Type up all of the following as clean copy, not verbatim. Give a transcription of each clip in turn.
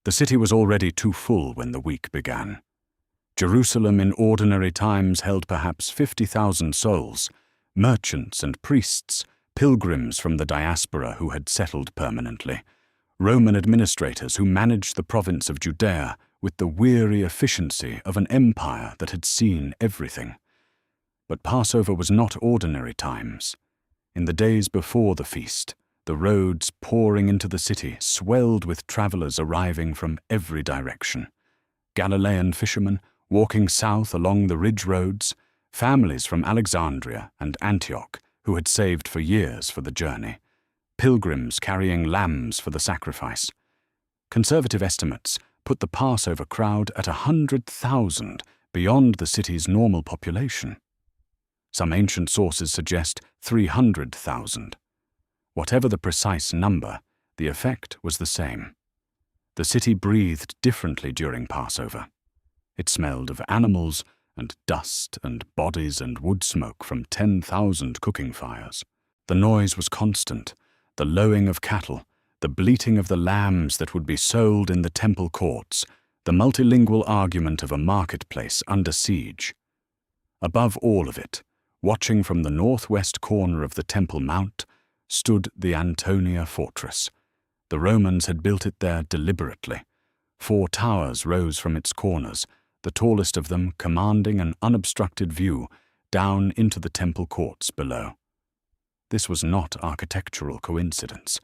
The city was already too full when the week began. Jerusalem in ordinary times held perhaps 50,000 souls, merchants and priests, pilgrims from the diaspora who had settled permanently, Roman administrators who managed the province of Judea with the weary efficiency of an empire that had seen everything. But Passover was not ordinary times. In the days before the feast, the roads pouring into the city swelled with travelers arriving from every direction. Galilean fishermen walking south along the ridge roads, families from Alexandria and Antioch who had saved for years for the journey, pilgrims carrying lambs for the sacrifice. Conservative estimates put the Passover crowd at 100,000 beyond the city's normal population. Some ancient sources suggest 300,000. Whatever the precise number, the effect was the same. The city breathed differently during Passover. It smelled of animals and dust and bodies and wood smoke from 10,000 cooking fires. The noise was constant, the lowing of cattle, the bleating of the lambs that would be sold in the temple courts, the multilingual argument of a marketplace under siege. Above all of it, watching from the northwest corner of the Temple Mount, stood the Antonia fortress. The Romans had built it there deliberately. 4 towers rose from its corners, the tallest of them commanding an unobstructed view down into the temple courts below. This was not architectural coincidence.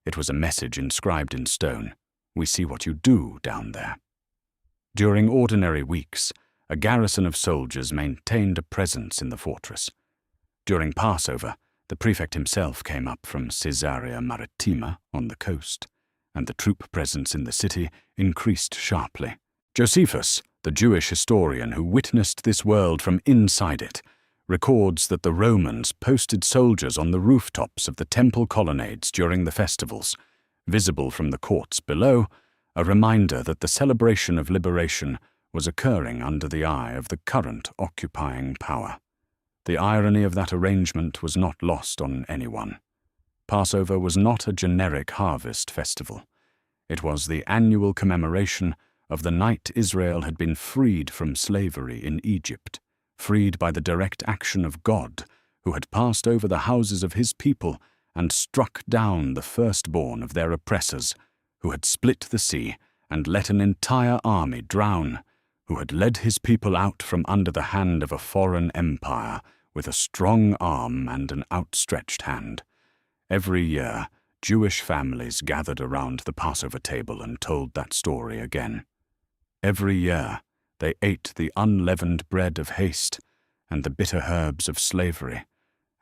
It was a message inscribed in stone. We see what you do down there. During ordinary weeks, a garrison of soldiers maintained a presence in the fortress. During Passover, the prefect himself came up from Caesarea Maritima on the coast, and the troop presence in the city increased sharply. Josephus, the Jewish historian who witnessed this world from inside it, records that the Romans posted soldiers on the rooftops of the temple colonnades during the festivals, visible from the courts below, a reminder that the celebration of liberation was occurring under the eye of the current occupying power. The irony of that arrangement was not lost on anyone. Passover was not a generic harvest festival. It was the annual commemoration of the night Israel had been freed from slavery in Egypt, freed by the direct action of God, who had passed over the houses of his people and struck down the firstborn of their oppressors, who had split the sea and let an entire army drown, who had led his people out from under the hand of a foreign empire with a strong arm and an outstretched hand. Every year, Jewish families gathered around the Passover table and told that story again. Every year, they ate the unleavened bread of haste and the bitter herbs of slavery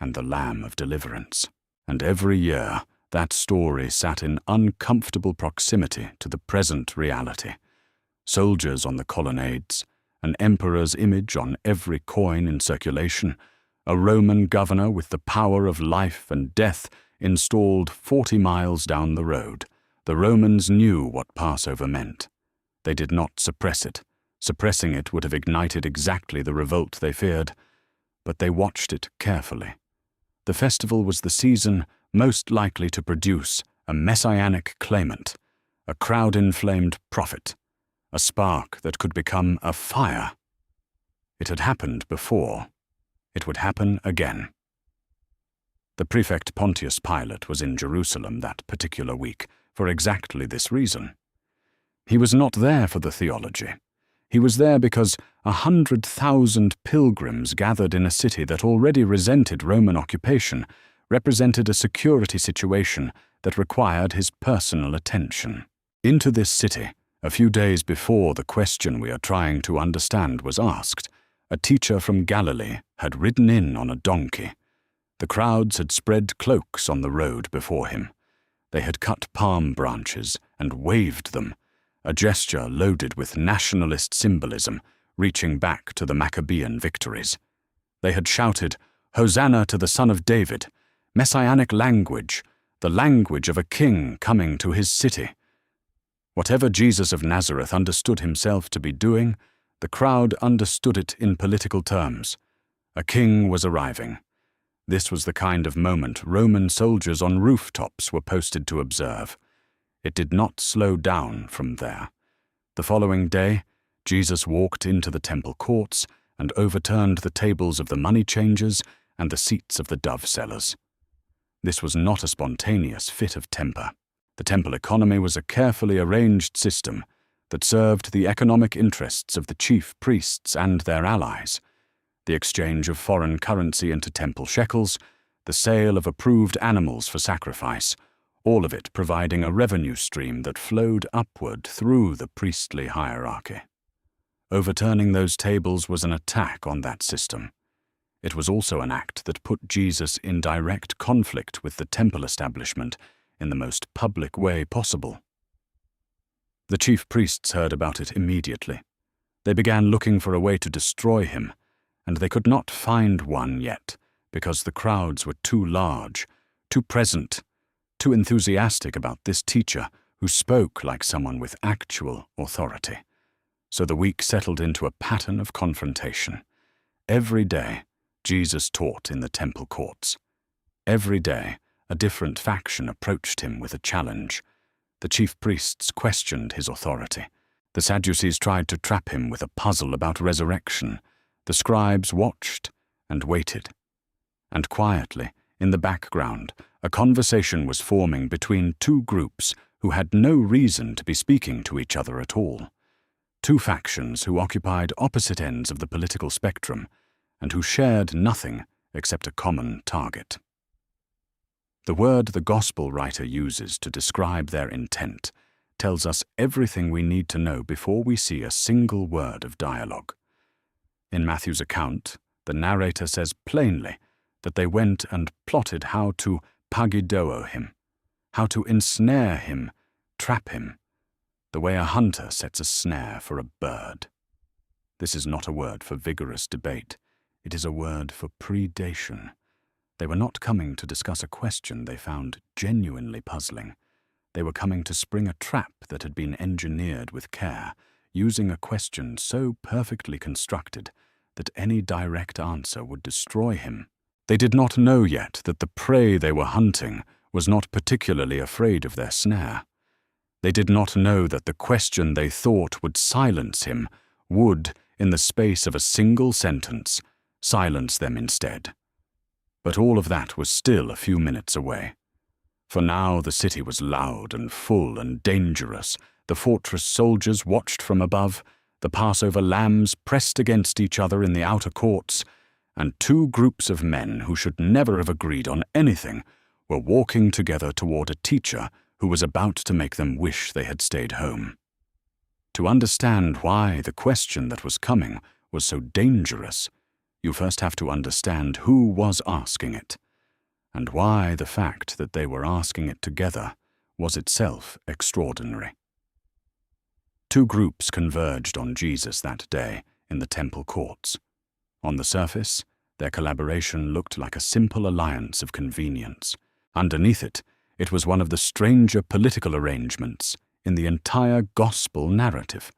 and the lamb of deliverance. And every year, that story sat in uncomfortable proximity to the present reality. Soldiers on the colonnades, an emperor's image on every coin in circulation, a Roman governor with the power of life and death installed 40 miles down the road. The Romans knew what Passover meant. They did not suppress it. Suppressing it would have ignited exactly the revolt they feared, but they watched it carefully. The festival was the season most likely to produce a messianic claimant, a crowd-inflamed prophet, a spark that could become a fire. It had happened before. It would happen again. The prefect Pontius Pilate was in Jerusalem that particular week for exactly this reason. He was not there for the theology. He was there because 100,000 pilgrims gathered in a city that already resented Roman occupation represented a security situation that required his personal attention. Into this city, a few days before the question we are trying to understand was asked, a teacher from Galilee had ridden in on a donkey. The crowds had spread cloaks on the road before him. They had cut palm branches and waved them, a gesture loaded with nationalist symbolism reaching back to the Maccabean victories. They had shouted, "Hosanna to the Son of David," messianic language, the language of a king coming to his city. Whatever Jesus of Nazareth understood himself to be doing, the crowd understood it in political terms. A king was arriving. This was the kind of moment Roman soldiers on rooftops were posted to observe. It did not slow down from there. The following day, Jesus walked into the temple courts and overturned the tables of the money changers and the seats of the dove sellers. This was not a spontaneous fit of temper. The temple economy was a carefully arranged system that served the economic interests of the chief priests and their allies. The exchange of foreign currency into temple shekels, the sale of approved animals for sacrifice, all of it providing a revenue stream that flowed upward through the priestly hierarchy. Overturning those tables was an attack on that system. It was also an act that put Jesus in direct conflict with the temple establishment in the most public way possible. The chief priests heard about it immediately. They began looking for a way to destroy him, and they could not find one yet because the crowds were too large, too present, too enthusiastic about this teacher who spoke like someone with actual authority. So the week settled into a pattern of confrontation. Every day, Jesus taught in the temple courts. Every day, a different faction approached him with a challenge. The chief priests questioned his authority. The Sadducees tried to trap him with a puzzle about resurrection. The scribes watched and waited. And quietly, in the background, a conversation was forming between two groups who had no reason to be speaking to each other at all. Two factions who occupied opposite ends of the political spectrum and who shared nothing except a common target. The word the gospel writer uses to describe their intent tells us everything we need to know before we see a single word of dialogue. In Matthew's account, the narrator says plainly that they went and plotted how to pagidoo him, how to ensnare him, trap him, the way a hunter sets a snare for a bird. This is not a word for vigorous debate. It is a word for predation. They were not coming to discuss a question they found genuinely puzzling. They were coming to spring a trap that had been engineered with care, using a question so perfectly constructed that any direct answer would destroy him. They did not know yet that the prey they were hunting was not particularly afraid of their snare. They did not know that the question they thought would silence him would, in the space of a single sentence, silence them instead. But all of that was still a few minutes away. For now the city was loud and full and dangerous. The fortress soldiers watched from above, the Passover lambs pressed against each other in the outer courts, and two groups of men who should never have agreed on anything were walking together toward a teacher who was about to make them wish they had stayed home. To understand why the question that was coming was so dangerous, you first have to understand who was asking it, and why the fact that they were asking it together was itself extraordinary. Two groups converged on Jesus that day in the temple courts. On the surface, their collaboration looked like a simple alliance of convenience. Underneath it, it was one of the stranger political arrangements in the entire gospel narrative,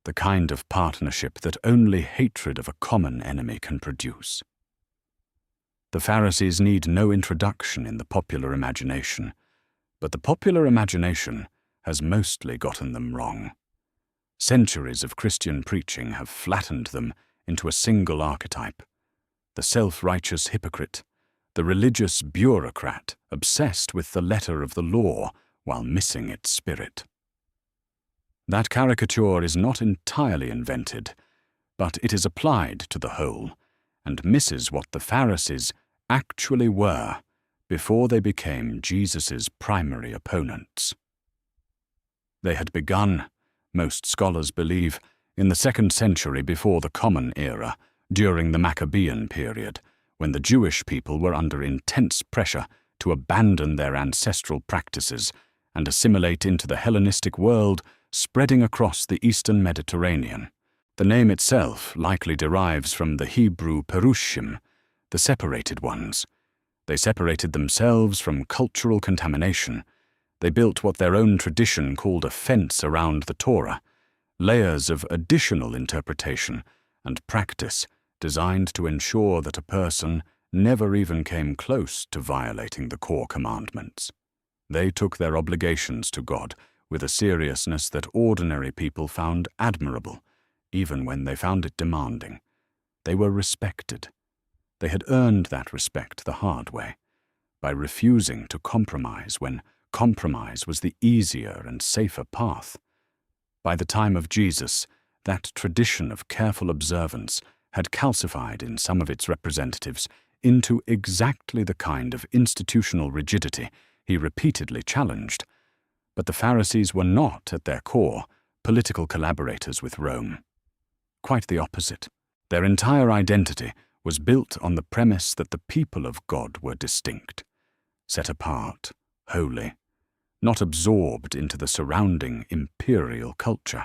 the kind of partnership that only hatred of a common enemy can produce. The Pharisees need no introduction in the popular imagination, but the popular imagination has mostly gotten them wrong. Centuries of Christian preaching have flattened them into a single archetype: the self-righteous hypocrite, the religious bureaucrat obsessed with the letter of the law while missing its spirit. That caricature is not entirely invented, but it is applied to the whole and misses what the Pharisees actually were before they became Jesus' primary opponents. They had begun, most scholars believe, in the 2nd century before the Common Era, during the Maccabean period, when the Jewish people were under intense pressure to abandon their ancestral practices and assimilate into the Hellenistic world spreading across the eastern Mediterranean. The name itself likely derives from the Hebrew Perushim, the separated ones. They separated themselves from cultural contamination. They built what their own tradition called a fence around the Torah, layers of additional interpretation and practice designed to ensure that a person never even came close to violating the core commandments. They took their obligations to God with a seriousness that ordinary people found admirable, even when they found it demanding. They were respected. They had earned that respect the hard way, by refusing to compromise when compromise was the easier and safer path. By the time of Jesus, that tradition of careful observance had calcified in some of its representatives into exactly the kind of institutional rigidity he repeatedly challenged. But the Pharisees were not, at their core, political collaborators with Rome. Quite the opposite. Their entire identity was built on the premise that the people of God were distinct, set apart, holy, not absorbed into the surrounding imperial culture.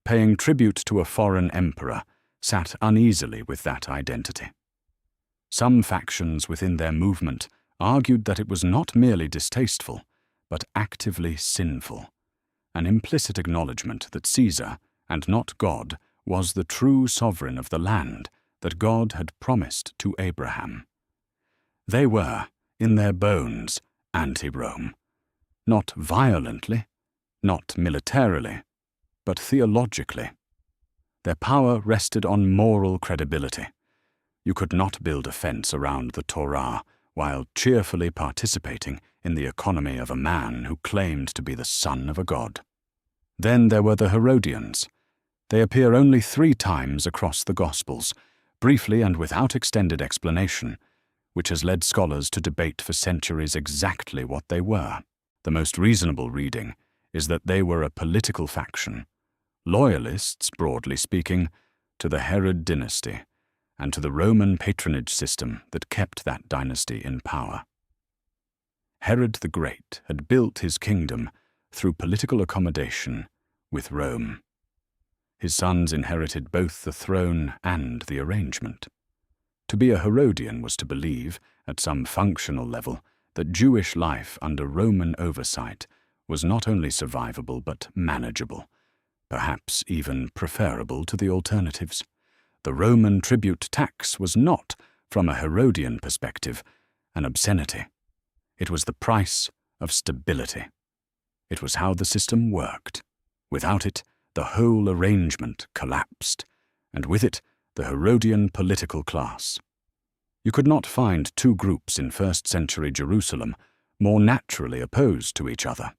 Paying tribute to a foreign emperor sat uneasily with that identity. Some factions within their movement argued that it was not merely distasteful, but actively sinful, an implicit acknowledgement that Caesar, and not God, was the true sovereign of the land that God had promised to Abraham. They were, in their bones, anti-Rome, not violently, not militarily, but theologically. Their power rested on moral credibility. You could not build a fence around the Torah while cheerfully participating in the economy of a man who claimed to be the son of a god. Then there were the Herodians. They appear only 3 times across the Gospels, briefly and without extended explanation, which has led scholars to debate for centuries exactly what they were. The most reasonable reading is that they were a political faction, loyalists, broadly speaking, to the Herod dynasty and to the Roman patronage system that kept that dynasty in power. Herod the Great had built his kingdom through political accommodation with Rome. His sons inherited both the throne and the arrangement. To be a Herodian was to believe, at some functional level, that Jewish life under Roman oversight was not only survivable but manageable, perhaps even preferable to the alternatives. The Roman tribute tax was not, from a Herodian perspective, an obscenity. It was the price of stability. It was how the system worked. Without it, the whole arrangement collapsed, and with it, the Herodian political class. You could not find 2 groups in first-century Jerusalem more naturally opposed to each other.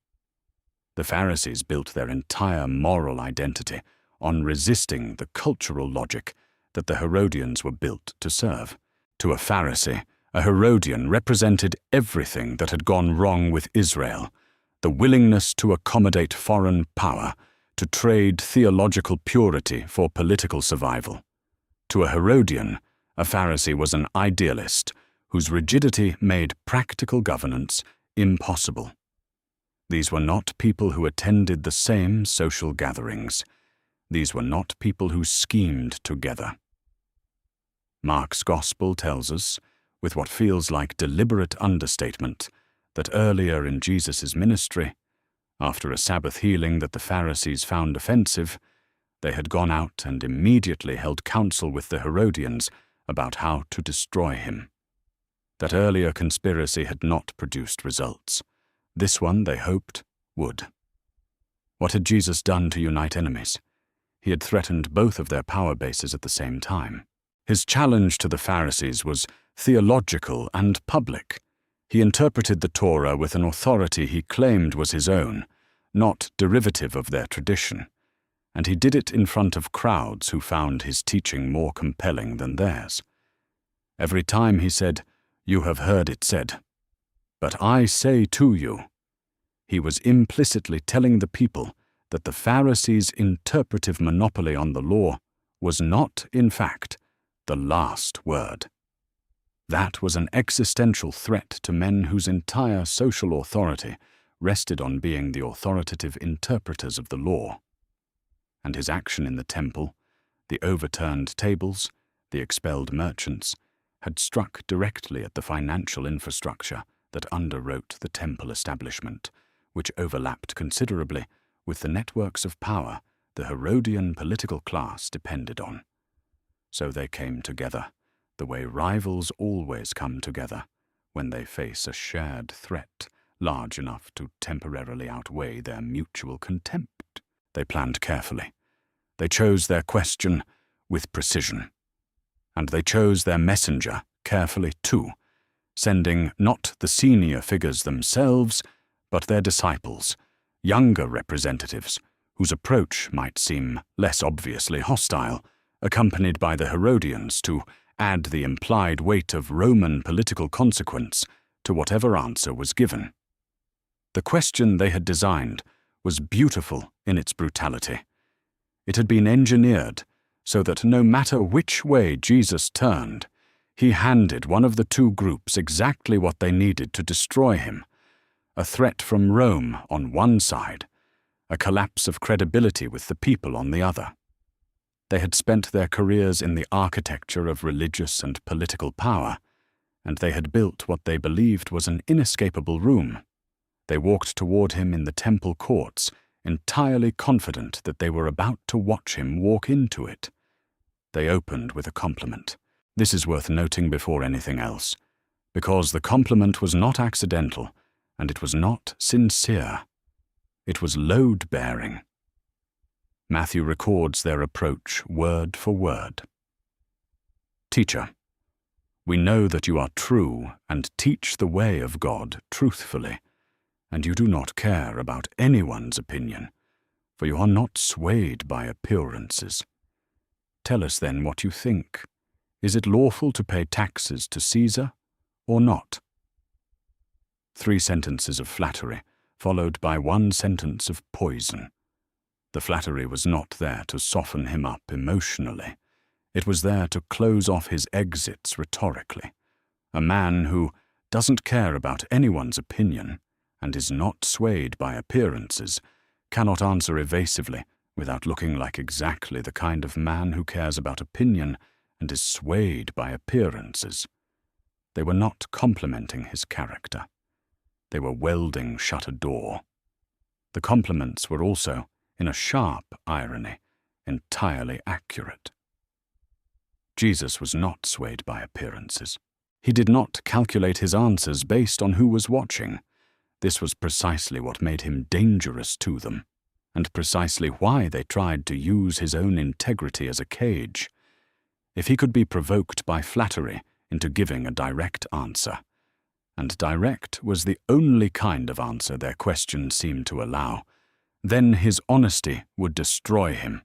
The Pharisees built their entire moral identity on resisting the cultural logic that the Herodians were built to serve. To a Pharisee, a Herodian represented everything that had gone wrong with Israel, the willingness to accommodate foreign power, to trade theological purity for political survival. To a Herodian, a Pharisee was an idealist whose rigidity made practical governance impossible. These were not people who attended the same social gatherings. These were not people who schemed together. Mark's Gospel tells us, with what feels like deliberate understatement, that earlier in Jesus' ministry, after a Sabbath healing that the Pharisees found offensive, they had gone out and immediately held counsel with the Herodians about how to destroy him. That earlier conspiracy had not produced results. This one, they hoped, would. What had Jesus done to unite enemies? He had threatened both of their power bases at the same time. His challenge to the Pharisees was theological and public. He interpreted the Torah with an authority he claimed was his own, not derivative of their tradition, and he did it in front of crowds who found his teaching more compelling than theirs. Every time he said, "You have heard it said, but I say to you," he was implicitly telling the people that the Pharisees' interpretive monopoly on the law was not, in fact, the last word. That was an existential threat to men whose entire social authority rested on being the authoritative interpreters of the law. And his action in the temple, the overturned tables, the expelled merchants, had struck directly at the financial infrastructure that underwrote the temple establishment, which overlapped considerably with the networks of power the Herodian political class depended on. So they came together, the way rivals always come together when they face a shared threat large enough to temporarily outweigh their mutual contempt. They planned carefully. They chose their question with precision. And they chose their messenger carefully too, sending not the senior figures themselves, but their disciples, younger representatives, whose approach might seem less obviously hostile, accompanied by the Herodians to add the implied weight of Roman political consequence to whatever answer was given. The question they had designed was beautiful in its brutality. It had been engineered so that no matter which way Jesus turned, he handed one of the two groups exactly what they needed to destroy him: a threat from Rome on one side, a collapse of credibility with the people on the other. They had spent their careers in the architecture of religious and political power, and they had built what they believed was an inescapable room. They walked toward him in the temple courts, entirely confident that they were about to watch him walk into it. They opened with a compliment. This is worth noting before anything else, because the compliment was not accidental, and it was not sincere. It was load-bearing. Matthew records their approach word for word. "Teacher, we know that you are true and teach the way of God truthfully, and you do not care about anyone's opinion, for you are not swayed by appearances. Tell us then what you think. Is it lawful to pay taxes to Caesar or not?" 3 sentences of flattery, followed by 1 sentence of poison. The flattery was not there to soften him up emotionally. It was there to close off his exits rhetorically. A man who doesn't care about anyone's opinion and is not swayed by appearances cannot answer evasively without looking like exactly the kind of man who cares about opinion and is swayed by appearances. They were not complimenting his character. They were welding shut a door. The compliments were also, in a sharp irony, entirely accurate. Jesus was not swayed by appearances. He did not calculate his answers based on who was watching. This was precisely what made him dangerous to them, and precisely why they tried to use his own integrity as a cage. If he could be provoked by flattery into giving a direct answer, and direct was the only kind of answer their question seemed to allow, then his honesty would destroy him.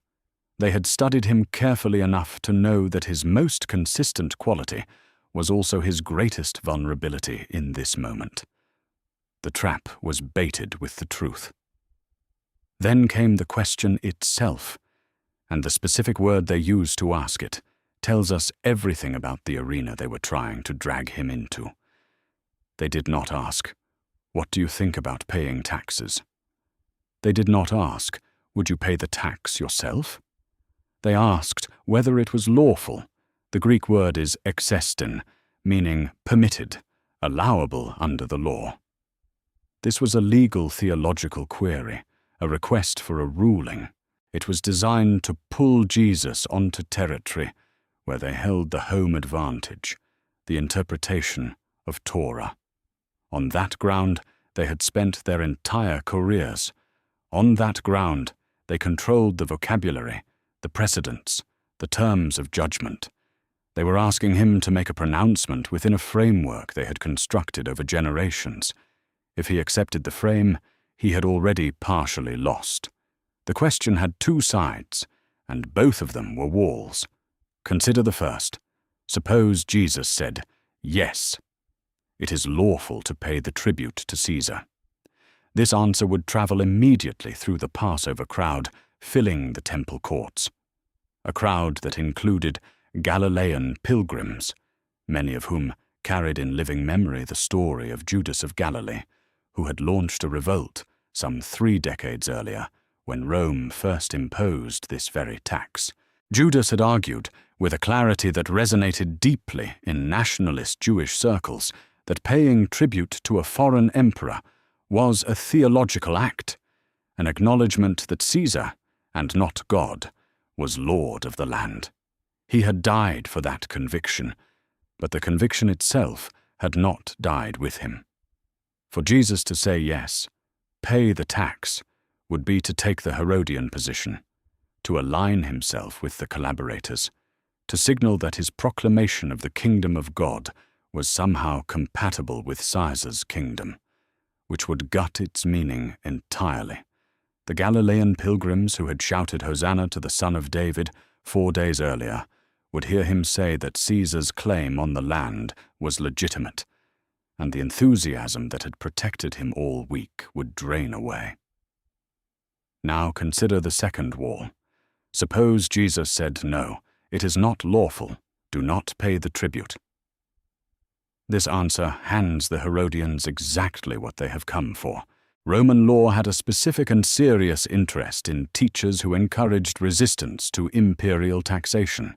They had studied him carefully enough to know that his most consistent quality was also his greatest vulnerability in this moment. The trap was baited with the truth. Then came the question itself, and the specific word they used to ask it tells us everything about the arena they were trying to drag him into. They did not ask, "What do you think about paying taxes?" They did not ask, "Would you pay the tax yourself?" They asked whether it was lawful. The Greek word is exestin, meaning permitted, allowable under the law. This was a legal theological query, a request for a ruling. It was designed to pull Jesus onto territory where they held the home advantage, the interpretation of Torah. On that ground, they had spent their entire careers. On that ground, they controlled the vocabulary, the precedents, the terms of judgment. They were asking him to make a pronouncement within a framework they had constructed over generations. If he accepted the frame, he had already partially lost. The question had 2 sides, and both of them were walls. Consider the first. Suppose Jesus said, "Yes, it is lawful to pay the tribute to Caesar." This answer would travel immediately through the Passover crowd, filling the temple courts. A crowd that included Galilean pilgrims, many of whom carried in living memory the story of Judas of Galilee, who had launched a revolt some 3 decades earlier when Rome first imposed this very tax. Judas had argued, with a clarity that resonated deeply in nationalist Jewish circles, that paying tribute to a foreign emperor was a theological act, an acknowledgement that Caesar, and not God, was lord of the land. He had died for that conviction, but the conviction itself had not died with him. For Jesus to say yes, pay the tax, would be to take the Herodian position, to align himself with the collaborators, to signal that his proclamation of the kingdom of God was somehow compatible with Caesar's kingdom, which would gut its meaning entirely. The Galilean pilgrims who had shouted Hosanna to the Son of David 4 days earlier would hear him say that Caesar's claim on the land was legitimate, and the enthusiasm that had protected him all week would drain away. Now consider the second wall. Suppose Jesus said, "No, it is not lawful, do not pay the tribute." This answer hands the Herodians exactly what they have come for. Roman law had a specific and serious interest in teachers who encouraged resistance to imperial taxation.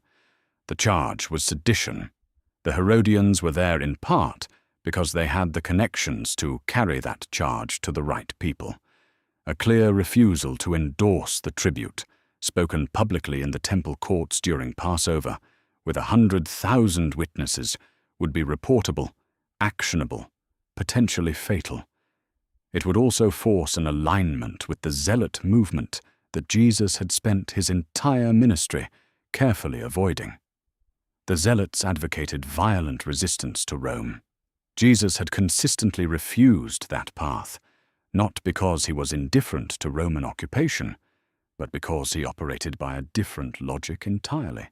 The charge was sedition. The Herodians were there in part because they had the connections to carry that charge to the right people. A clear refusal to endorse the tribute, spoken publicly in the temple courts during Passover, with 100,000 witnesses, would be reportable, actionable, potentially fatal. It would also force an alignment with the zealot movement that Jesus had spent his entire ministry carefully avoiding. The zealots advocated violent resistance to Rome. Jesus had consistently refused that path, not because he was indifferent to Roman occupation, but because he operated by a different logic entirely.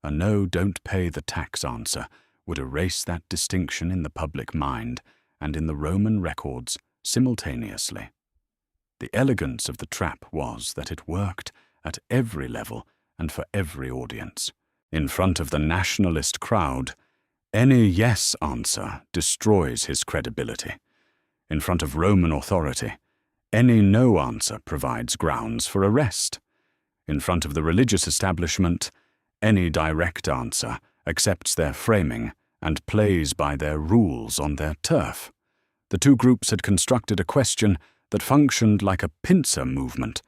A no, don't pay the tax answer would erase that distinction in the public mind and in the Roman records simultaneously. The elegance of the trap was that it worked at every level and for every audience. In front of the nationalist crowd, any yes answer destroys his credibility. In front of Roman authority, any no answer provides grounds for arrest. In front of the religious establishment, any direct answer accepts their framing and plays by their rules on their turf. The two groups had constructed a question that functioned like a pincer movement,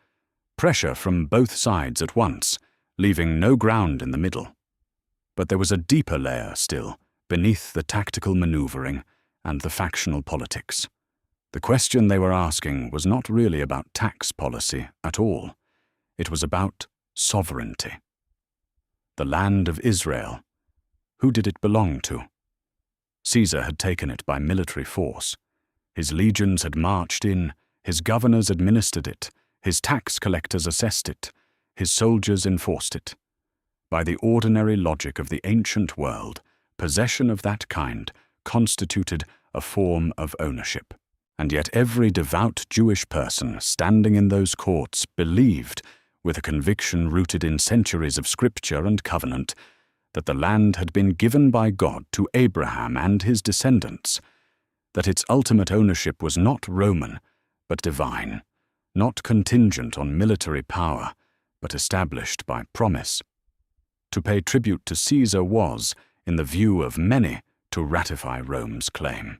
pressure from both sides at once, leaving no ground in the middle. But there was a deeper layer still, beneath the tactical maneuvering and the factional politics. The question they were asking was not really about tax policy at all. It was about sovereignty. The land of Israel. Who did it belong to? Caesar had taken it by military force. His legions had marched in, his governors administered it, his tax collectors assessed it, his soldiers enforced it. By the ordinary logic of the ancient world, possession of that kind constituted a form of ownership. And yet every devout Jewish person standing in those courts believed, with a conviction rooted in centuries of scripture and covenant, that the land had been given by God to Abraham and his descendants, that its ultimate ownership was not Roman, but divine, not contingent on military power, but established by promise. To pay tribute to Caesar was, in the view of many, to ratify Rome's claim.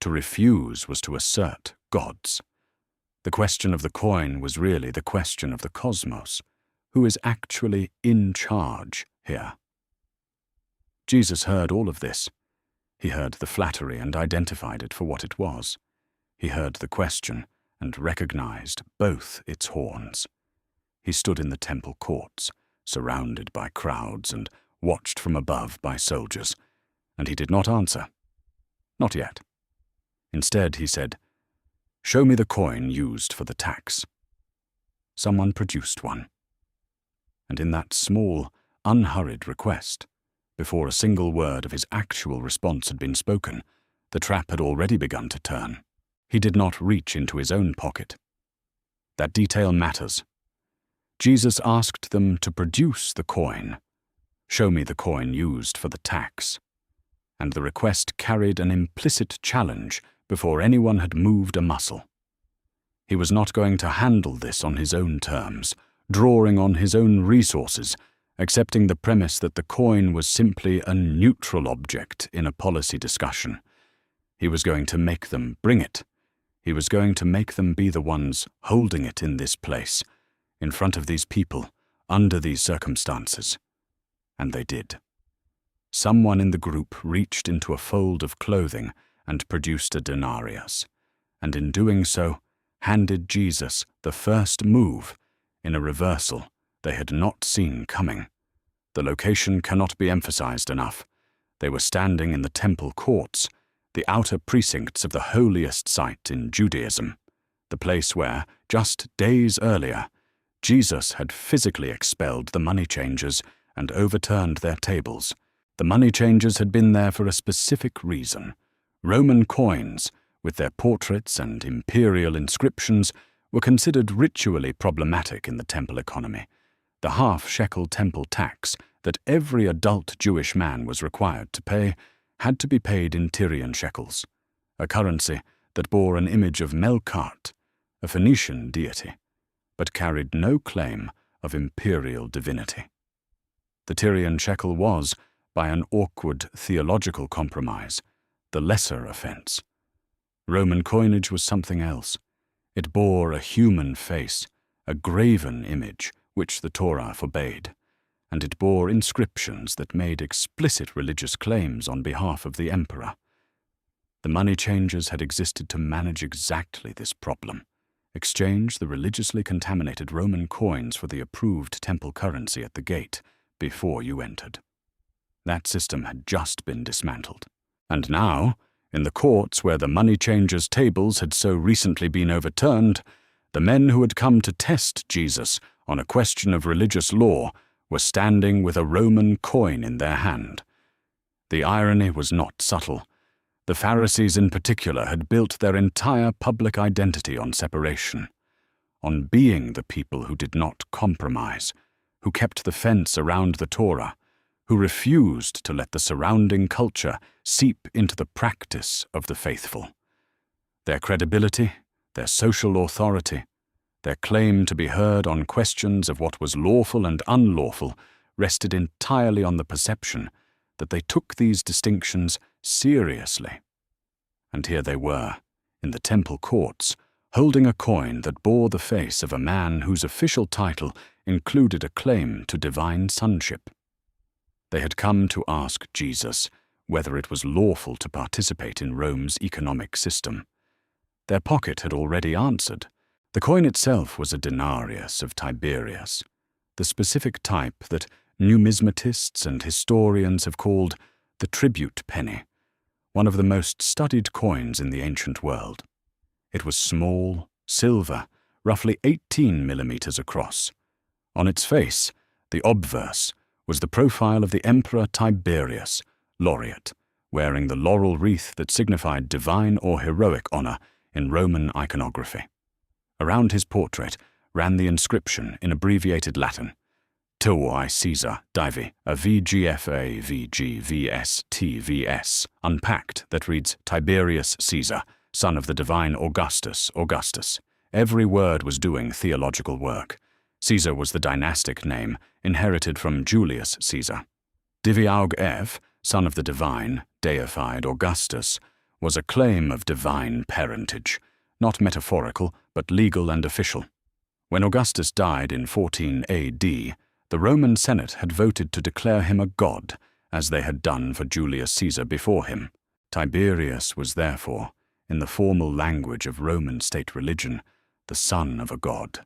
To refuse was to assert God's. The question of the coin was really the question of the cosmos. Who is actually in charge here? Jesus heard all of this. He heard the flattery and identified it for what it was. He heard the question and recognized both its horns. He stood in the temple courts, surrounded by crowds and watched from above by soldiers, and he did not answer. Not yet. Instead, he said, "Show me the coin used for the tax." Someone produced one. And in that small, unhurried request, before a single word of his actual response had been spoken, the trap had already begun to turn. He did not reach into his own pocket. That detail matters. Jesus asked them to produce the coin. Show me the coin used for the tax. And the request carried an implicit challenge before anyone had moved a muscle. He was not going to handle this on his own terms, drawing on his own resources, accepting the premise that the coin was simply a neutral object in a policy discussion. He was going to make them bring it. He was going to make them be the ones holding it in this place, in front of these people, under these circumstances. And they did. Someone in the group reached into a fold of clothing and produced a denarius, and in doing so, handed Jesus the first move in a reversal they had not seen coming. The location cannot be emphasized enough. They were standing in the temple courts, the outer precincts of the holiest site in Judaism, the place where, just days earlier, Jesus had physically expelled the money changers and overturned their tables. The money changers had been there for a specific reason. Roman coins, with their portraits and imperial inscriptions, were considered ritually problematic in the temple economy. The half-shekel temple tax that every adult Jewish man was required to pay had to be paid in Tyrian shekels, a currency that bore an image of Melkart, a Phoenician deity, but carried no claim of imperial divinity. The Tyrian shekel was, by an awkward theological compromise, the lesser offense. Roman coinage was something else. It bore a human face, a graven image which the Torah forbade, and it bore inscriptions that made explicit religious claims on behalf of the emperor. The money changers had existed to manage exactly this problem. Exchange the religiously contaminated Roman coins for the approved temple currency at the gate before you entered. That system had just been dismantled. And now, in the courts where the money changers' tables had so recently been overturned, the men who had come to test Jesus on a question of religious law were standing with a Roman coin in their hand. The irony was not subtle. The Pharisees in particular had built their entire public identity on separation, on being the people who did not compromise, who kept the fence around the Torah, who refused to let the surrounding culture seep into the practice of the faithful. Their credibility, their social authority, their claim to be heard on questions of what was lawful and unlawful rested entirely on the perception that they took these distinctions seriously. And here they were, in the temple courts, holding a coin that bore the face of a man whose official title included a claim to divine sonship. They had come to ask Jesus whether it was lawful to participate in Rome's economic system. Their pocket had already answered. The coin itself was a denarius of Tiberius, the specific type that numismatists and historians have called the tribute penny, one of the most studied coins in the ancient world. It was small, silver, roughly 18 millimeters across. On its face, the obverse, was the profile of the Emperor Tiberius, laureate, wearing the laurel wreath that signified divine or heroic honor in Roman iconography. Around his portrait ran the inscription in abbreviated Latin, Tuoi Caesar Divi, a VGFA VGVS TVS, unpacked, that reads Tiberius Caesar, son of the divine Augustus Augustus. Every word was doing theological work. Caesar was the dynastic name, inherited from Julius Caesar. Diviaug Ev, son of the divine, deified Augustus, was a claim of divine parentage, not metaphorical, but legal and official. When Augustus died in 14 AD, the Roman Senate had voted to declare him a god, as they had done for Julius Caesar before him. Tiberius was therefore, in the formal language of Roman state religion, the son of a god.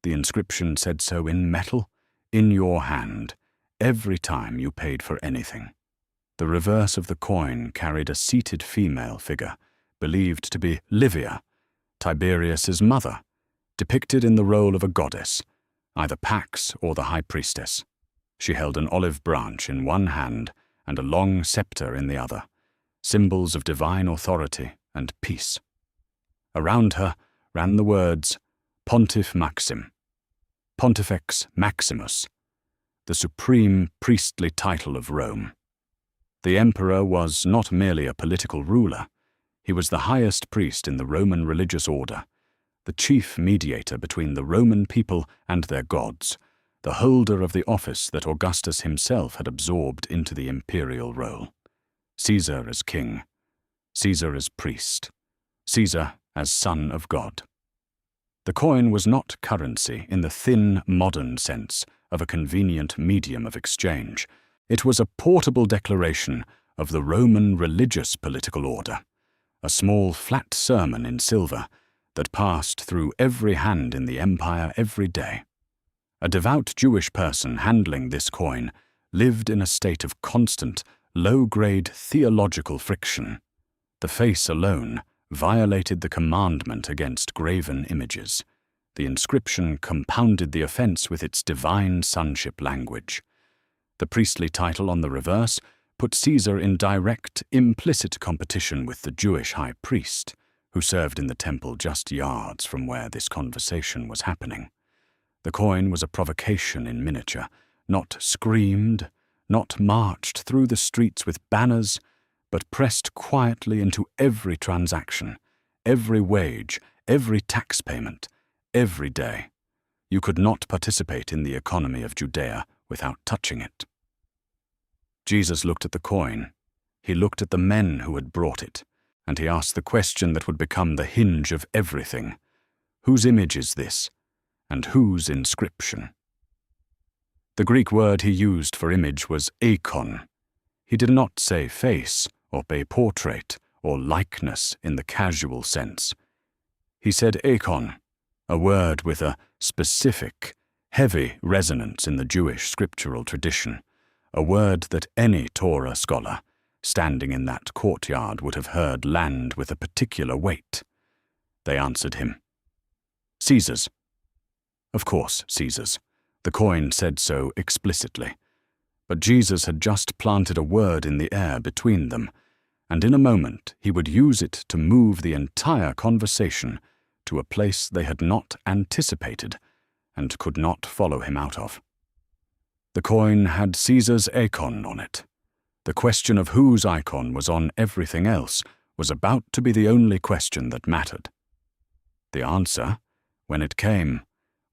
The inscription said so in metal, in your hand, every time you paid for anything. The reverse of the coin carried a seated female figure, believed to be Livia, Tiberius's mother, depicted in the role of a goddess, either Pax or the high priestess. She held an olive branch in one hand and a long scepter in the other, symbols of divine authority and peace. Around her ran the words Pontiff Maxim, Pontifex Maximus, the supreme priestly title of Rome. The emperor was not merely a political ruler. He was the highest priest in the Roman religious order, the chief mediator between the Roman people and their gods, the holder of the office that Augustus himself had absorbed into the imperial role. Caesar as king, Caesar as priest, Caesar as son of God. The coin was not currency in the thin, modern sense of a convenient medium of exchange. It was a portable declaration of the Roman religious political order, a small flat sermon in silver that passed through every hand in the empire every day. A devout Jewish person handling this coin lived in a state of constant, low-grade theological friction. The face alone violated the commandment against graven images. The inscription compounded the offense with its divine sonship language. The priestly title on the reverse put Caesar in direct, implicit competition with the Jewish high priest, who served in the temple just yards from where this conversation was happening. The coin was a provocation in miniature, not screamed, not marched through the streets with banners, but pressed quietly into every transaction, every wage, every tax payment, every day. You could not participate in the economy of Judea without touching it. Jesus looked at the coin. He looked at the men who had brought it, and he asked the question that would become the hinge of everything. Whose image is this, and whose inscription? The Greek word he used for image was eikon. He did not say face, or a portrait, or likeness in the casual sense. He said eikon, a word with a specific, heavy resonance in the Jewish scriptural tradition, a word that any Torah scholar standing in that courtyard would have heard land with a particular weight. They answered him, Caesar's. Of course, Caesar's. The coin said so explicitly. But Jesus had just planted a word in the air between them, and in a moment he would use it to move the entire conversation to a place they had not anticipated and could not follow him out of. The coin had Caesar's icon on it. The question of whose icon was on everything else was about to be the only question that mattered. The answer, when it came,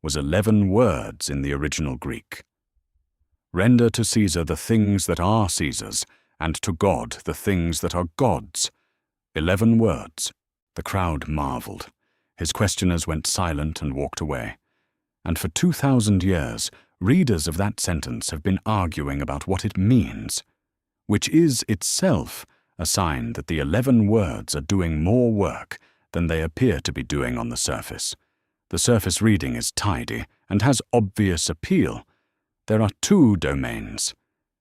was 11 words in the original Greek. Render to Caesar the things that are Caesar's, and to God the things that are God's. 11 words. The crowd marveled. His questioners went silent and walked away. And for 2,000 years, readers of that sentence have been arguing about what it means, which is itself a sign that the 11 words are doing more work than they appear to be doing on the surface. The surface reading is tidy and has obvious appeal. There are 2 domains,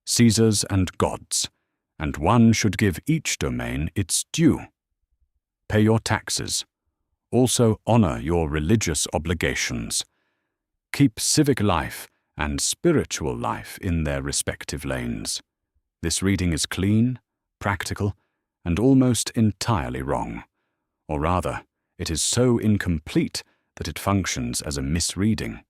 Caesar's and God's, and one should give each domain its due. Pay your taxes. Also honor your religious obligations. Keep civic life and spiritual life in their respective lanes. This reading is clean, practical, and almost entirely wrong. Or rather, it is so incomplete that it functions as a misreading.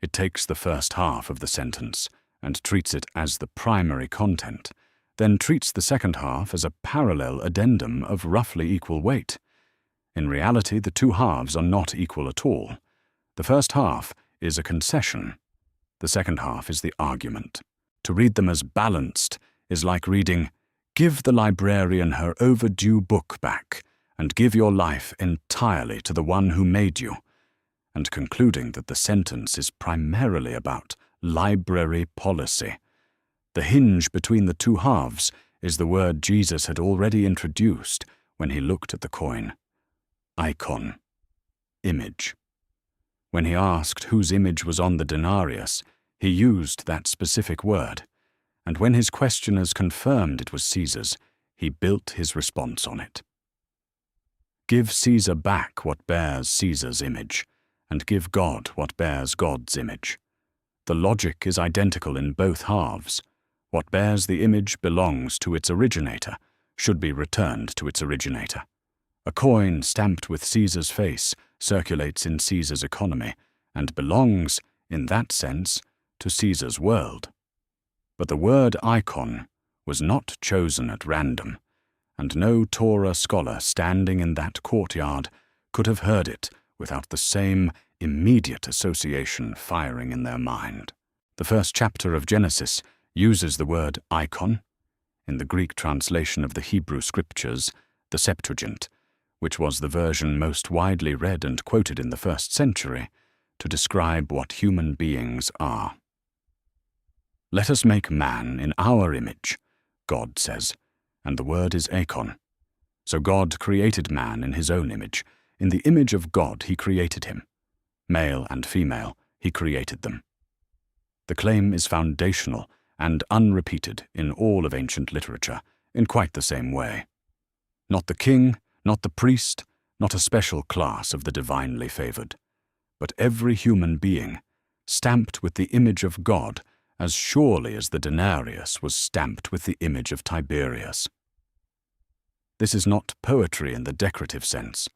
It takes the first half of the sentence and treats it as the primary content, then treats the second half as a parallel addendum of roughly equal weight. In reality, the 2 halves are not equal at all. The first half is a concession. The second half is the argument. To read them as balanced is like reading, "Give the librarian her overdue book back, and give your life entirely to the one who made you," and concluding that the sentence is primarily about library policy. The hinge between the 2 halves is the word Jesus had already introduced when he looked at the coin. Icon. Image. When he asked whose image was on the denarius, he used that specific word, and when his questioners confirmed it was Caesar's, he built his response on it. Give Caesar back what bears Caesar's image, and give God what bears God's image. The logic is identical in both halves. What bears the image belongs to its originator, should be returned to its originator. A coin stamped with Caesar's face circulates in Caesar's economy and belongs, in that sense, to Caesar's world. But the word icon was not chosen at random, and no Torah scholar standing in that courtyard could have heard it without the same immediate association firing in their mind. The first chapter of Genesis uses the word icon, in the Greek translation of the Hebrew Scriptures, the Septuagint, which was the version most widely read and quoted in the 1st century, to describe what human beings are. Let us make man in our image, God says, and the word is eikon. So God created man in his own image. In the image of God he created him. Male and female, he created them. The claim is foundational and unrepeated in all of ancient literature, in quite the same way. Not the king, not the priest, not a special class of the divinely favored, but every human being, stamped with the image of God as surely as the denarius was stamped with the image of Tiberius. This is not poetry in the decorative sense.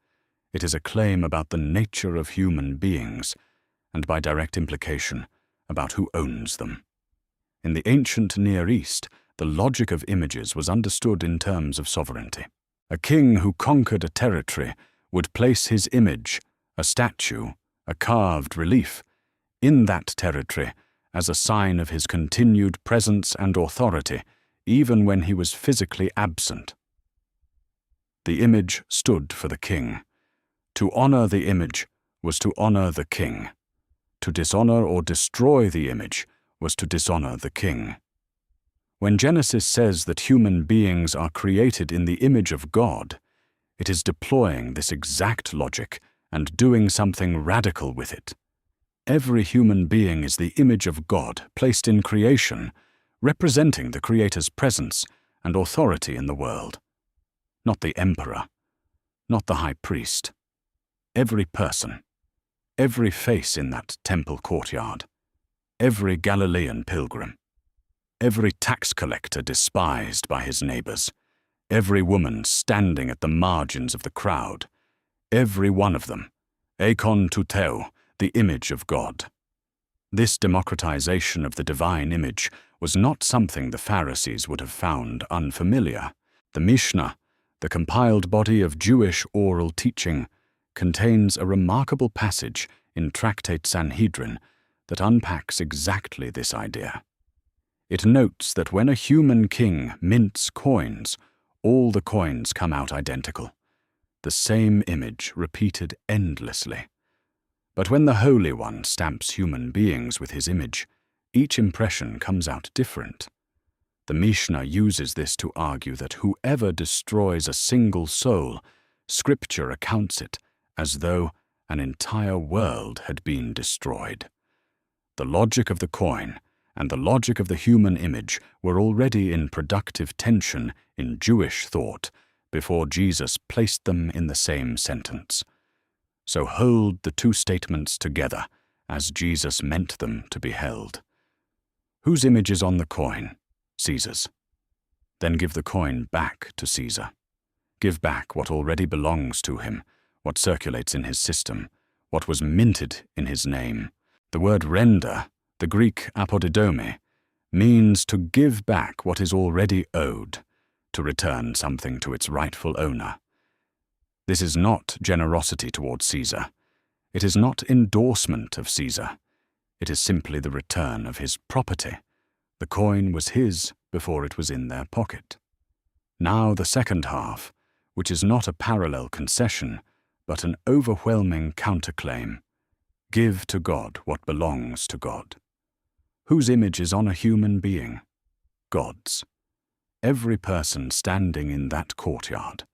It is a claim about the nature of human beings, and by direct implication, about who owns them. In the ancient Near East, the logic of images was understood in terms of sovereignty. A king who conquered a territory would place his image, a statue, a carved relief, in that territory as a sign of his continued presence and authority, even when he was physically absent. The image stood for the king. To honor the image was to honor the king. To dishonor or destroy the image was to dishonor the king. When Genesis says that human beings are created in the image of God, it is deploying this exact logic and doing something radical with it. Every human being is the image of God placed in creation, representing the Creator's presence and authority in the world. Not the emperor, not the high priest. Every person, every face in that temple courtyard, every Galilean pilgrim, every tax collector despised by his neighbors, every woman standing at the margins of the crowd, every one of them, eikon tuteo, the image of God. This democratization of the divine image was not something the Pharisees would have found unfamiliar. The Mishnah, the compiled body of Jewish oral teaching, contains a remarkable passage in Tractate Sanhedrin that unpacks exactly this idea. It notes that when a human king mints coins, all the coins come out identical, the same image repeated endlessly. But when the Holy One stamps human beings with his image, each impression comes out different. The Mishnah uses this to argue that whoever destroys a single soul, Scripture accounts it as though an entire world had been destroyed. The logic of the coin and the logic of the human image were already in productive tension in Jewish thought before Jesus placed them in the same sentence. So hold the two statements together as Jesus meant them to be held. Whose image is on the coin? Caesar's. Then give the coin back to Caesar. Give back what already belongs to him, what circulates in his system, what was minted in his name. The word render, the Greek apodidome, means to give back what is already owed, to return something to its rightful owner. This is not generosity towards Caesar. It is not endorsement of Caesar. It is simply the return of his property. The coin was his before it was in their pocket. Now the second half, which is not a parallel concession, but an overwhelming counterclaim. Give to God what belongs to God. Whose image is on a human being? God's. Every person standing in that courtyard,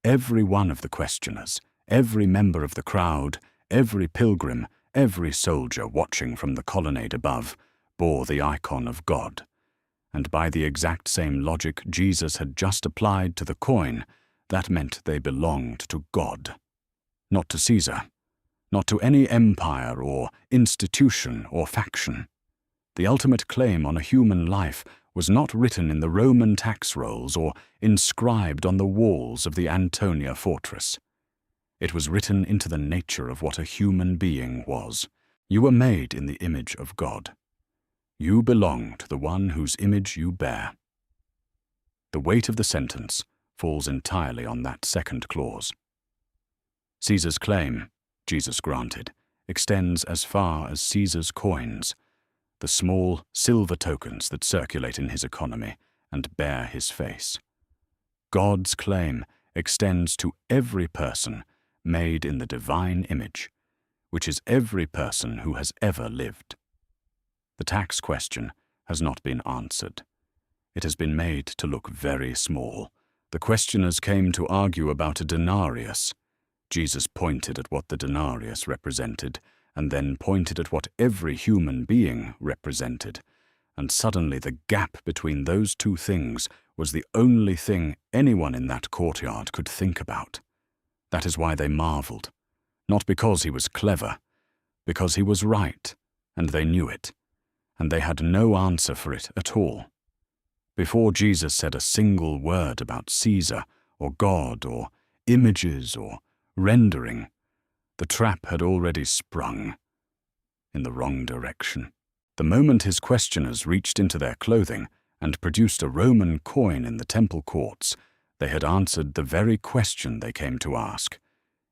every one of the questioners, every member of the crowd, every pilgrim, every soldier watching from the colonnade above, bore the icon of God. And by the exact same logic Jesus had just applied to the coin, that meant they belonged to God. Not to Caesar, not to any empire or institution or faction. The ultimate claim on a human life was not written in the Roman tax rolls or inscribed on the walls of the Antonia fortress. It was written into the nature of what a human being was. You were made in the image of God. You belong to the one whose image you bear. The weight of the sentence falls entirely on that second clause. Caesar's claim, Jesus granted, extends as far as Caesar's coins, the small silver tokens that circulate in his economy and bear his face. God's claim extends to every person made in the divine image, which is every person who has ever lived. The tax question has not been answered. It has been made to look very small, The questioners came to argue about a denarius. Jesus pointed at what the denarius represented, and then pointed at what every human being represented. And suddenly the gap between those two things was the only thing anyone in that courtyard could think about. That is why they marveled. Not because he was clever, because he was right, and they knew it, and they had no answer for it at all. Before Jesus said a single word about Caesar, or God, or images, or rendering, the trap had already sprung in the wrong direction. The moment his questioners reached into their clothing and produced a Roman coin in the temple courts, they had answered the very question they came to ask.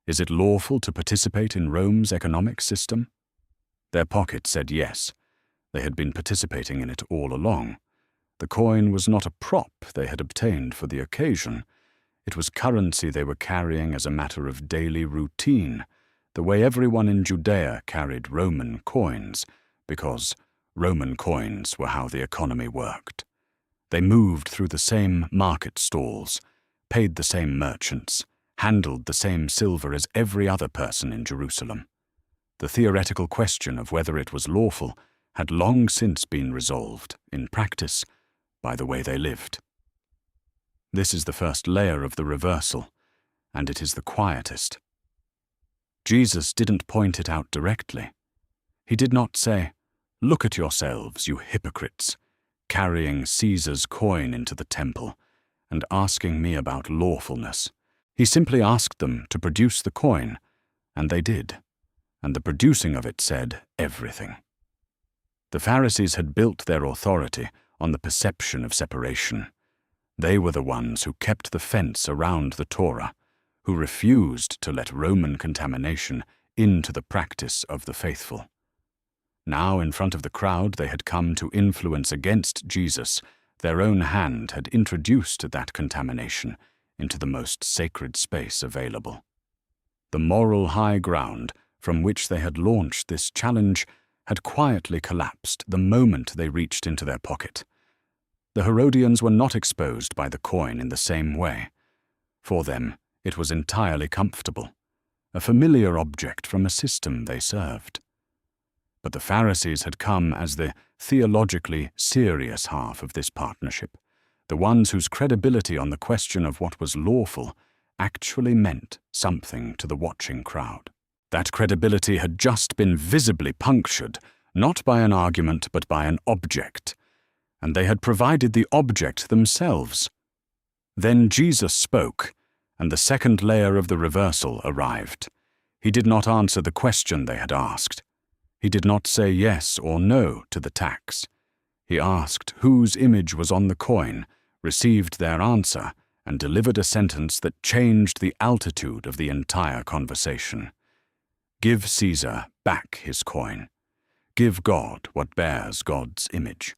Is it lawful to participate in Rome's economic system? Their pocket said yes. They had been participating in it all along. The coin was not a prop they had obtained for the occasion. It was currency they were carrying as a matter of daily routine, the way everyone in Judea carried Roman coins, because Roman coins were how the economy worked. They moved through the same market stalls, paid the same merchants, handled the same silver as every other person in Jerusalem. The theoretical question of whether it was lawful had long since been resolved, in practice, by the way they lived. This is the first layer of the reversal, and it is the quietest. Jesus didn't point it out directly. He did not say, "Look at yourselves, you hypocrites, carrying Caesar's coin into the temple and asking me about lawfulness." He simply asked them to produce the coin, and they did, and the producing of it said everything. The Pharisees had built their authority on the perception of separation. They were the ones who kept the fence around the Torah, who refused to let Roman contamination into the practice of the faithful. Now, in front of the crowd they had come to influence against Jesus, their own hand had introduced that contamination into the most sacred space available. The moral high ground from which they had launched this challenge had quietly collapsed the moment they reached into their pocket. The Herodians were not exposed by the coin in the same way. For them, it was entirely comfortable, a familiar object from a system they served. But the Pharisees had come as the theologically serious half of this partnership, the ones whose credibility on the question of what was lawful actually meant something to the watching crowd. That credibility had just been visibly punctured, not by an argument but by an object, and they had provided the object themselves. Then Jesus spoke, and the second layer of the reversal arrived. He did not answer the question they had asked. He did not say yes or no to the tax. He asked whose image was on the coin, received their answer, and delivered a sentence that changed the altitude of the entire conversation. Give Caesar back his coin. Give God what bears God's image.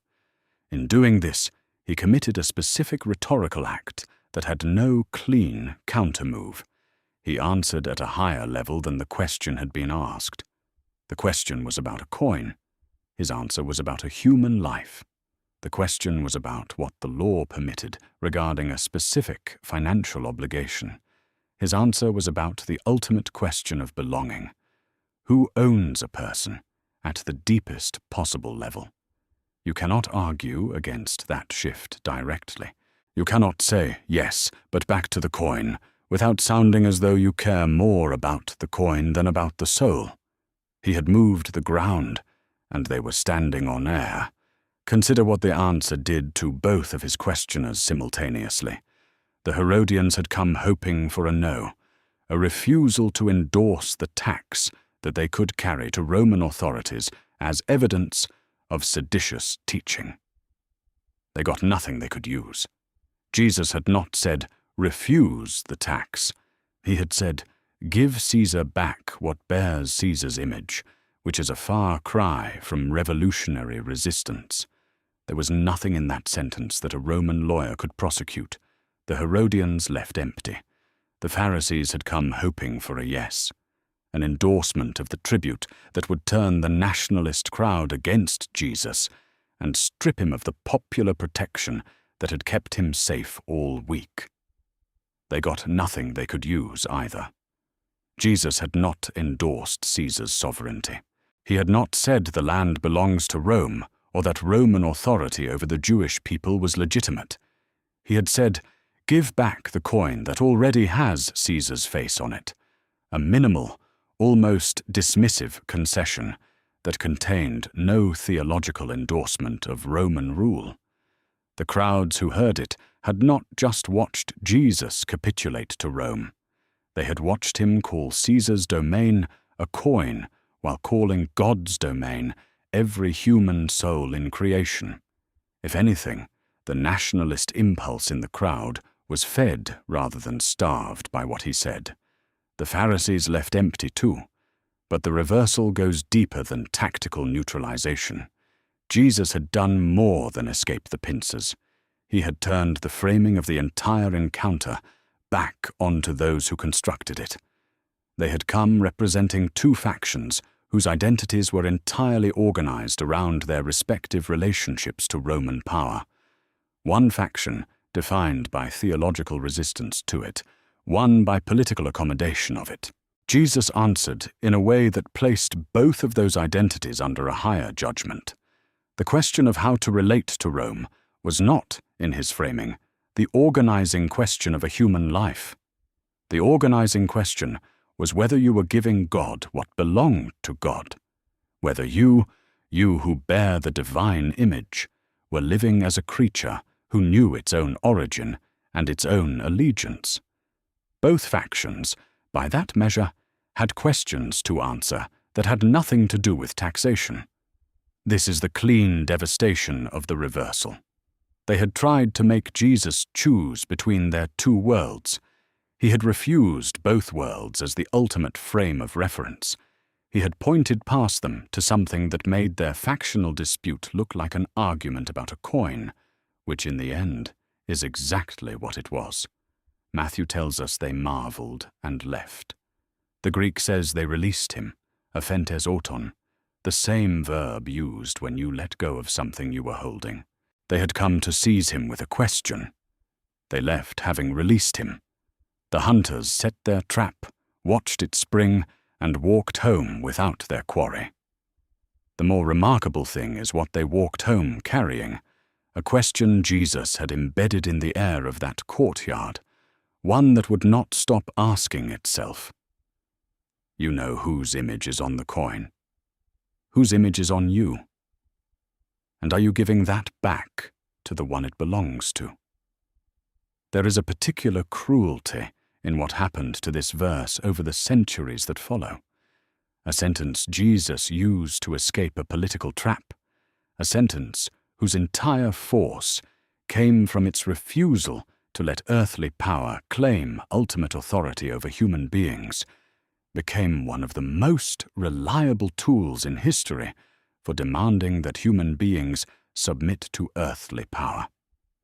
In doing this, he committed a specific rhetorical act that had no clean countermove. He answered at a higher level than the question had been asked. The question was about a coin. His answer was about a human life. The question was about what the law permitted regarding a specific financial obligation. His answer was about the ultimate question of belonging. Who owns a person at the deepest possible level? You cannot argue against that shift directly. You cannot say, yes, but back to the coin, without sounding as though you care more about the coin than about the soul. He had moved the ground, and they were standing on air. Consider what the answer did to both of his questioners simultaneously. The Herodians had come hoping for a no, a refusal to endorse the tax that they could carry to Roman authorities as evidence of seditious teaching. They got nothing they could use. Jesus had not said, refuse the tax. He had said, give Caesar back what bears Caesar's image, which is a far cry from revolutionary resistance. There was nothing in that sentence that a Roman lawyer could prosecute. The Herodians left empty. The Pharisees had come hoping for a yes, an endorsement of the tribute that would turn the nationalist crowd against Jesus and strip him of the popular protection that had kept him safe all week. They got nothing they could use either. Jesus had not endorsed Caesar's sovereignty. He had not said the land belongs to Rome or that Roman authority over the Jewish people was legitimate. He had said, "Give back the coin that already has Caesar's face on it," a minimal, almost dismissive concession that contained no theological endorsement of Roman rule. The crowds who heard it had not just watched Jesus capitulate to Rome. They had watched him call Caesar's domain a coin while calling God's domain every human soul in creation. If anything, the nationalist impulse in the crowd was fed rather than starved by what he said. The Pharisees left empty too, but the reversal goes deeper than tactical neutralization. Jesus had done more than escape the pincers. He had turned the framing of the entire encounter back onto those who constructed it. They had come representing two factions whose identities were entirely organized around their respective relationships to Roman power. One faction defined by theological resistance to it, one by political accommodation of it. Jesus answered in a way that placed both of those identities under a higher judgment. The question of how to relate to Rome was not, in his framing, the organizing question of a human life. The organizing question was whether you were giving God what belonged to God, whether you who bear the divine image, were living as a creature who knew its own origin and its own allegiance. Both factions, by that measure, had questions to answer that had nothing to do with taxation. This is the clean devastation of the reversal. They had tried to make Jesus choose between their two worlds. He had refused both worlds as the ultimate frame of reference. He had pointed past them to something that made their factional dispute look like an argument about a coin, which in the end is exactly what it was. Matthew tells us they marveled and left. The Greek says they released him, aphentes auton, the same verb used when you let go of something you were holding. They had come to seize him with a question. They left having released him. The hunters set their trap, watched it spring, and walked home without their quarry. The more remarkable thing is what they walked home carrying, a question Jesus had embedded in the air of that courtyard, one that would not stop asking itself. You know whose image is on the coin. Whose image is on you? And are you giving that back to the one it belongs to? There is a particular cruelty in what happened to this verse over the centuries that follow. A sentence Jesus used to escape a political trap, a sentence whose entire force came from its refusal to let earthly power claim ultimate authority over human beings, became one of the most reliable tools in history for demanding that human beings submit to earthly power.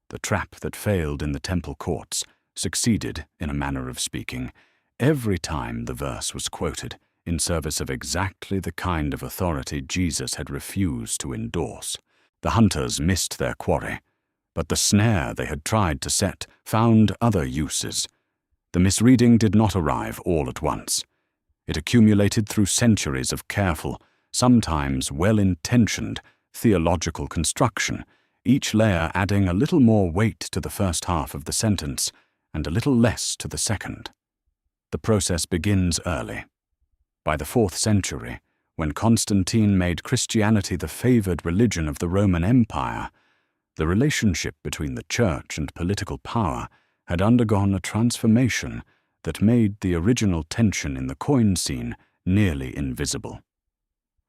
The trap that failed in the temple courts succeeded, in a manner of speaking, every time the verse was quoted in service of exactly the kind of authority Jesus had refused to endorse. The hunters missed their quarry, but the snare they had tried to set found other uses. The misreading did not arrive all at once. It accumulated through centuries of careful, sometimes well-intentioned, theological construction, each layer adding a little more weight to the first half of the sentence and a little less to the second. The process begins early. By the 4th century, when Constantine made Christianity the favored religion of the Roman Empire, the relationship between the church and political power had undergone a transformation that made the original tension in the coin scene nearly invisible.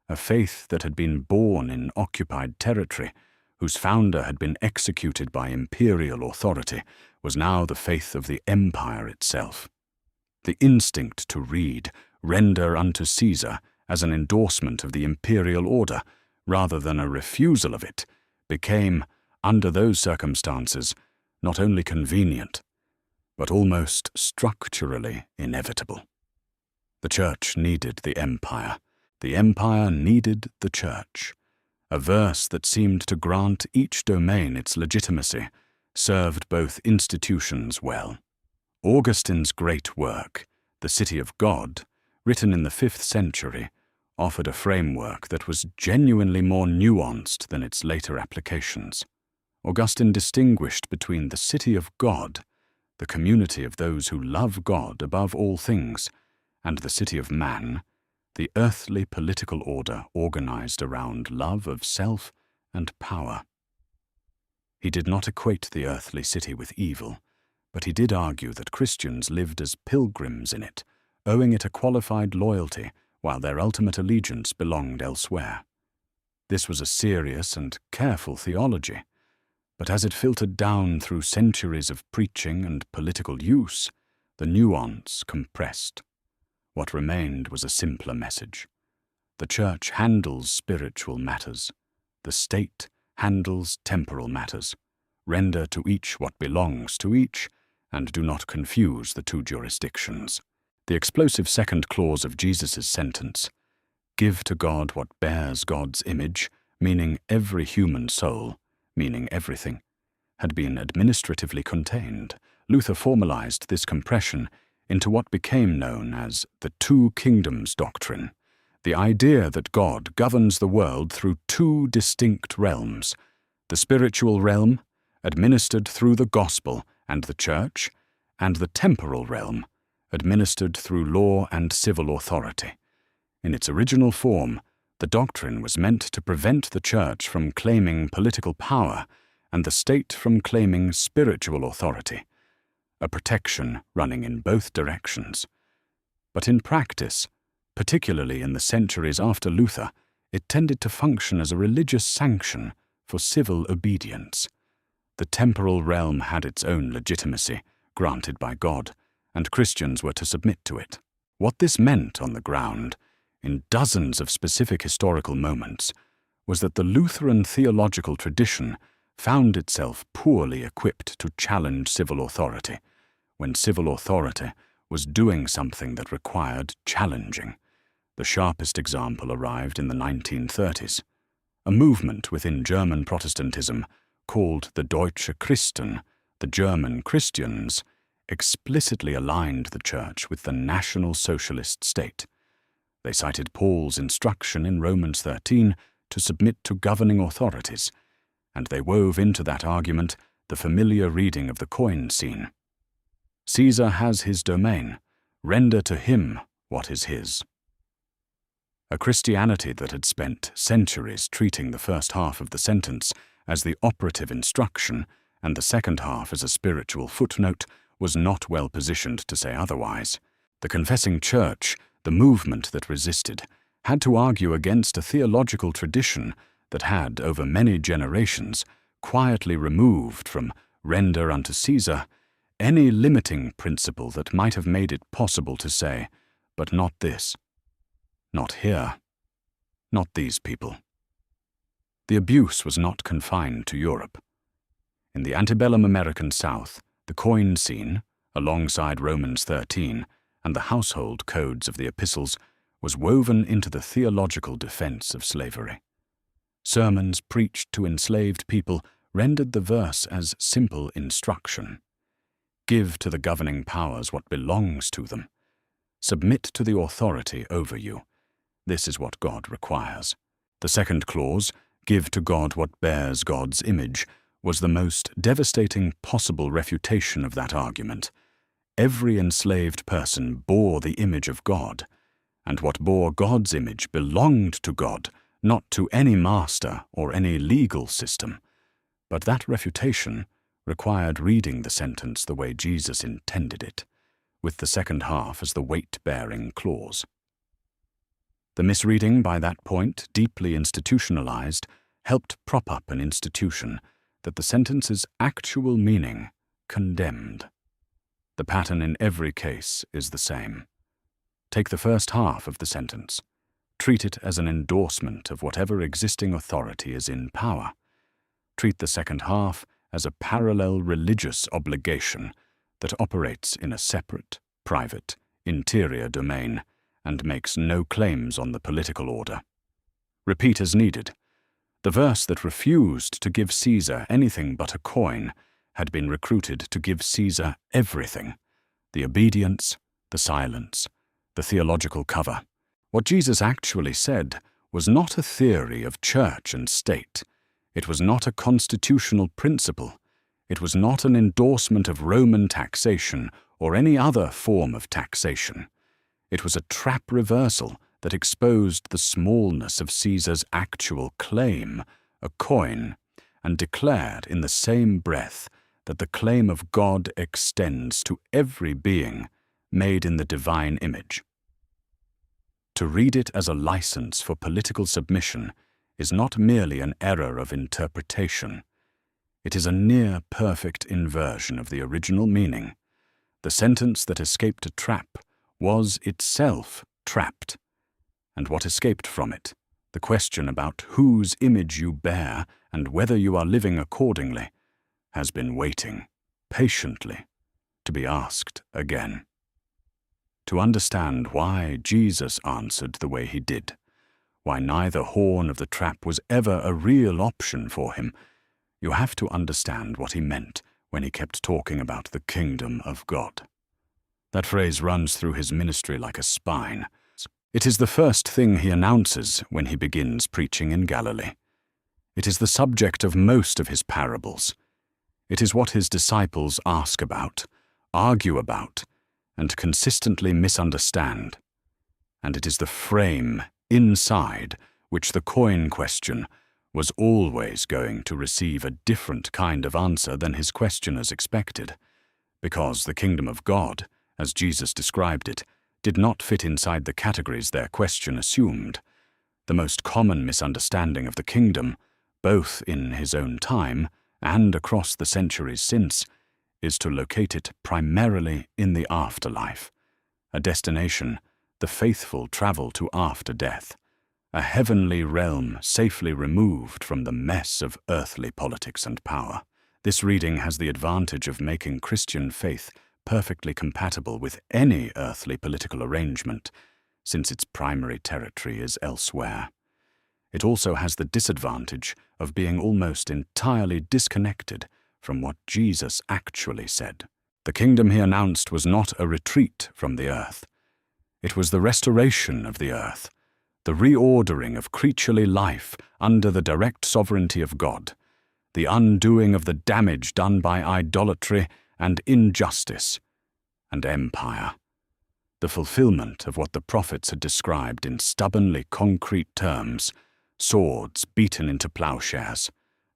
A faith that had been born in occupied territory, whose founder had been executed by imperial authority, was now the faith of the empire itself. The instinct to read, "Render unto Caesar," as an endorsement of the imperial order, rather than a refusal of it, became, under those circumstances, not only convenient, but almost structurally inevitable. The church needed the empire. The empire needed the church. A verse that seemed to grant each domain its legitimacy served both institutions well. Augustine's great work, The City of God, written in the 5th century, offered a framework that was genuinely more nuanced than its later applications. Augustine distinguished between the city of God, the community of those who love God above all things, and the city of man, the earthly political order organized around love of self and power. He did not equate the earthly city with evil, but he did argue that Christians lived as pilgrims in it, owing it a qualified loyalty while their ultimate allegiance belonged elsewhere. This was a serious and careful theology, but as it filtered down through centuries of preaching and political use, the nuance compressed. What remained was a simpler message. The Church handles spiritual matters. The state handles temporal matters. Render to each what belongs to each, and do not confuse the two jurisdictions. The explosive second clause of Jesus' sentence, "Give to God what bears God's image," meaning every human soul, meaning everything, had been administratively contained. Luther formalized this compression into what became known as the two kingdoms doctrine, the idea that God governs the world through two distinct realms: the spiritual realm, administered through the gospel and the church, and the temporal realm, administered through law and civil authority. In its original form, the doctrine was meant to prevent the church from claiming political power and the state from claiming spiritual authority, a protection running in both directions. But in practice, particularly in the centuries after Luther, it tended to function as a religious sanction for civil obedience. The temporal realm had its own legitimacy, granted by God, and Christians were to submit to it. What this meant on the ground, in dozens of specific historical moments, was that the Lutheran theological tradition found itself poorly equipped to challenge civil authority, when civil authority was doing something that required challenging. The sharpest example arrived in the 1930s. A movement within German Protestantism called the Deutsche Christen, the German Christians, explicitly aligned the Church with the National Socialist state. They cited Paul's instruction in Romans 13 to submit to governing authorities, and they wove into that argument the familiar reading of the coin scene. Caesar has his domain, render to him what is his. A Christianity that had spent centuries treating the first half of the sentence as the operative instruction and the second half as a spiritual footnote was not well positioned to say otherwise. The confessing church, the movement that resisted, had to argue against a theological tradition that had, over many generations, quietly removed from render unto Caesar any limiting principle that might have made it possible to say, but not this, not here, not these people. The abuse was not confined to Europe. In the antebellum American South, the coin scene, alongside Romans 13 and the household codes of the epistles, was woven into the theological defense of slavery. Sermons preached to enslaved people rendered the verse as simple instruction. Give to the governing powers what belongs to them. Submit to the authority over you. This is what God requires. The second clause, give to God what bears God's image, was the most devastating possible refutation of that argument. Every enslaved person bore the image of God, and what bore God's image belonged to God, not to any master or any legal system. But that refutation required reading the sentence the way Jesus intended it, with the second half as the weight-bearing clause. The misreading by that point, deeply institutionalized, helped prop up an institution that the sentence's actual meaning condemned. The pattern in every case is the same. Take the first half of the sentence. Treat it as an endorsement of whatever existing authority is in power. Treat the second half as a parallel religious obligation that operates in a separate, private, interior domain and makes no claims on the political order. Repeat as needed. The verse that refused to give Caesar anything but a coin had been recruited to give Caesar everything, the obedience, the silence, the theological cover. What Jesus actually said was not a theory of church and state. It was not a constitutional principle. It was not an endorsement of Roman taxation or any other form of taxation. It was a trap reversal that exposed the smallness of Caesar's actual claim, a coin, and declared in the same breath that the claim of God extends to every being made in the divine image. To read it as a license for political submission is not merely an error of interpretation. It is a near-perfect inversion of the original meaning. The sentence that escaped a trap was itself trapped. And what escaped from it, the question about whose image you bear and whether you are living accordingly, has been waiting, patiently, to be asked again. To understand why Jesus answered the way he did, why neither horn of the trap was ever a real option for him, you have to understand what he meant when he kept talking about the kingdom of God. That phrase runs through his ministry like a spine. It is the first thing he announces when he begins preaching in Galilee. It is the subject of most of his parables. It is what his disciples ask about, argue about, and consistently misunderstand. And it is the frame inside which the coin question was always going to receive a different kind of answer than his questioners expected, because the kingdom of God, as Jesus described it, did not fit inside the categories their question assumed. The most common misunderstanding of the kingdom, both in his own time and across the centuries since, is to locate it primarily in the afterlife, a destination the faithful travel to after death, a heavenly realm safely removed from the mess of earthly politics and power. This reading has the advantage of making Christian faith perfectly compatible with any earthly political arrangement, since its primary territory is elsewhere. It also has the disadvantage of being almost entirely disconnected from what Jesus actually said. The kingdom he announced was not a retreat from the earth. It was the restoration of the earth, the reordering of creaturely life under the direct sovereignty of God, the undoing of the damage done by idolatry and injustice and empire, the fulfillment of what the prophets had described in stubbornly concrete terms: swords beaten into plowshares,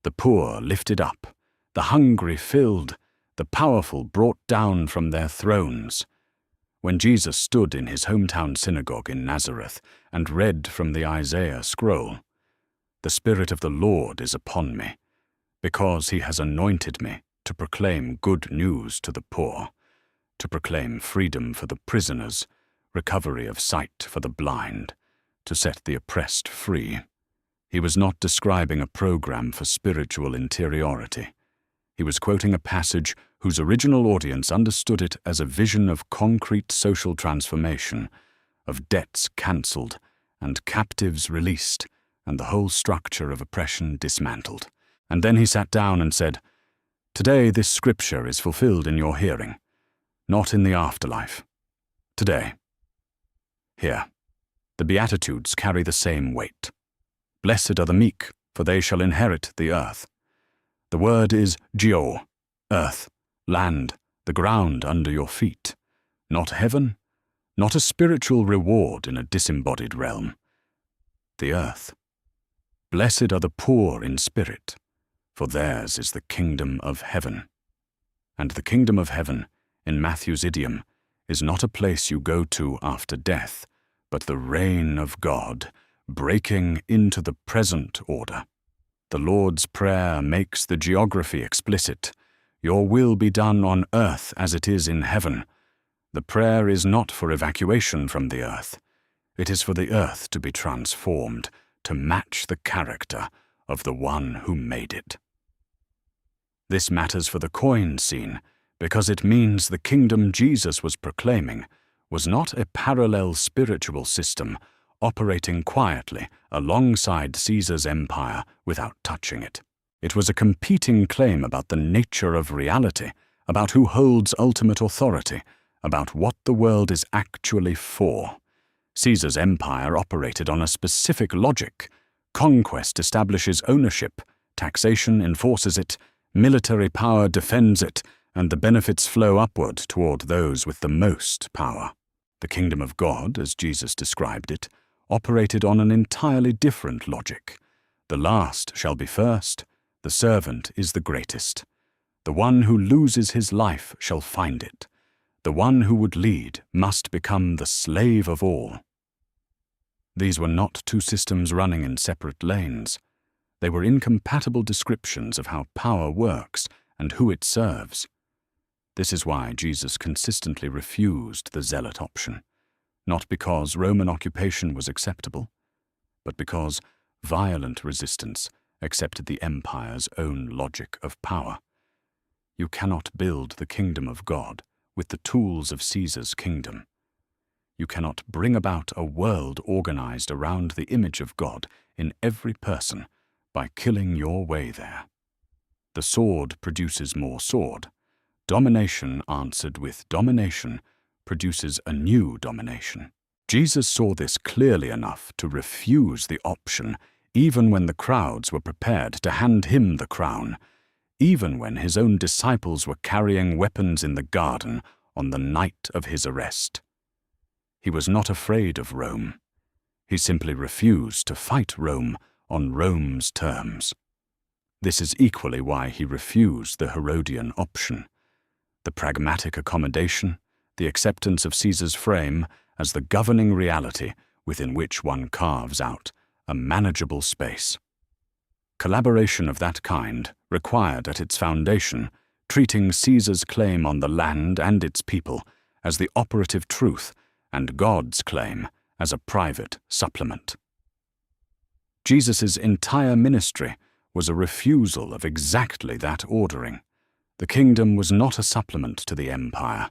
the poor lifted up, the hungry filled, the powerful brought down from their thrones. When Jesus stood in his hometown synagogue in Nazareth and read from the Isaiah scroll, "The Spirit of the Lord is upon me, because he has anointed me to proclaim good news to the poor, to proclaim freedom for the prisoners, recovery of sight for the blind, to set the oppressed free," he was not describing a program for spiritual interiority. He was quoting a passage whose original audience understood it as a vision of concrete social transformation, of debts cancelled and captives released and the whole structure of oppression dismantled. And then he sat down and said, "Today this scripture is fulfilled in your hearing, not in the afterlife. Today. Here, the Beatitudes carry the same weight. Blessed are the meek, for they shall inherit the earth. The word is geo, earth, land, the ground under your feet. Not heaven, not a spiritual reward in a disembodied realm. The earth. Blessed are the poor in spirit, for theirs is the kingdom of heaven." And the kingdom of heaven, in Matthew's idiom, is not a place you go to after death, but the reign of God, breaking into the present order. The Lord's Prayer makes the geography explicit. Your will be done on earth as it is in heaven. The prayer is not for evacuation from the earth. It is for the earth to be transformed to match the character of the one who made it. This matters for the coin scene because it means the kingdom Jesus was proclaiming was not a parallel spiritual system operating quietly alongside Caesar's empire without touching it. It was a competing claim about the nature of reality, about who holds ultimate authority, about what the world is actually for. Caesar's empire operated on a specific logic. Conquest establishes ownership, taxation enforces it, military power defends it, and the benefits flow upward toward those with the most power. The kingdom of God, as Jesus described it, operated on an entirely different logic. The last shall be first, the servant is the greatest. The one who loses his life shall find it. The one who would lead must become the slave of all. These were not two systems running in separate lanes. They were incompatible descriptions of how power works and who it serves. This is why Jesus consistently refused the zealot option, not because Roman occupation was acceptable, but because violent resistance accepted the empire's own logic of power. You cannot build the kingdom of God with the tools of Caesar's kingdom. You cannot bring about a world organized around the image of God in every person by killing your way there. The sword produces more sword. Domination answered with domination produces a new domination. Jesus saw this clearly enough to refuse the option even when the crowds were prepared to hand him the crown, even when his own disciples were carrying weapons in the garden on the night of his arrest. He was not afraid of Rome. He simply refused to fight Rome on Rome's terms. This is equally why he refused the Herodian option. The pragmatic accommodation, the acceptance of Caesar's frame as the governing reality within which one carves out a manageable space. Collaboration of that kind required at its foundation treating Caesar's claim on the land and its people as the operative truth and God's claim as a private supplement. Jesus' entire ministry was a refusal of exactly that ordering. The kingdom was not a supplement to the empire.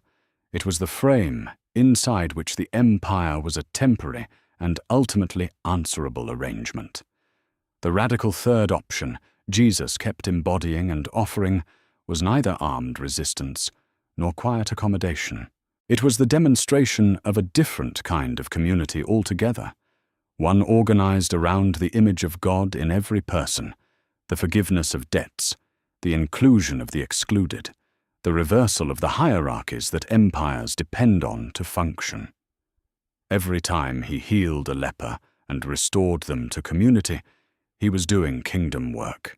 It was the frame inside which the empire was a temporary and ultimately answerable arrangement. The radical third option Jesus kept embodying and offering was neither armed resistance nor quiet accommodation. It was the demonstration of a different kind of community altogether, one organized around the image of God in every person, the forgiveness of debts, the inclusion of the excluded, the reversal of the hierarchies that empires depend on to function. Every time he healed a leper and restored them to community, he was doing kingdom work.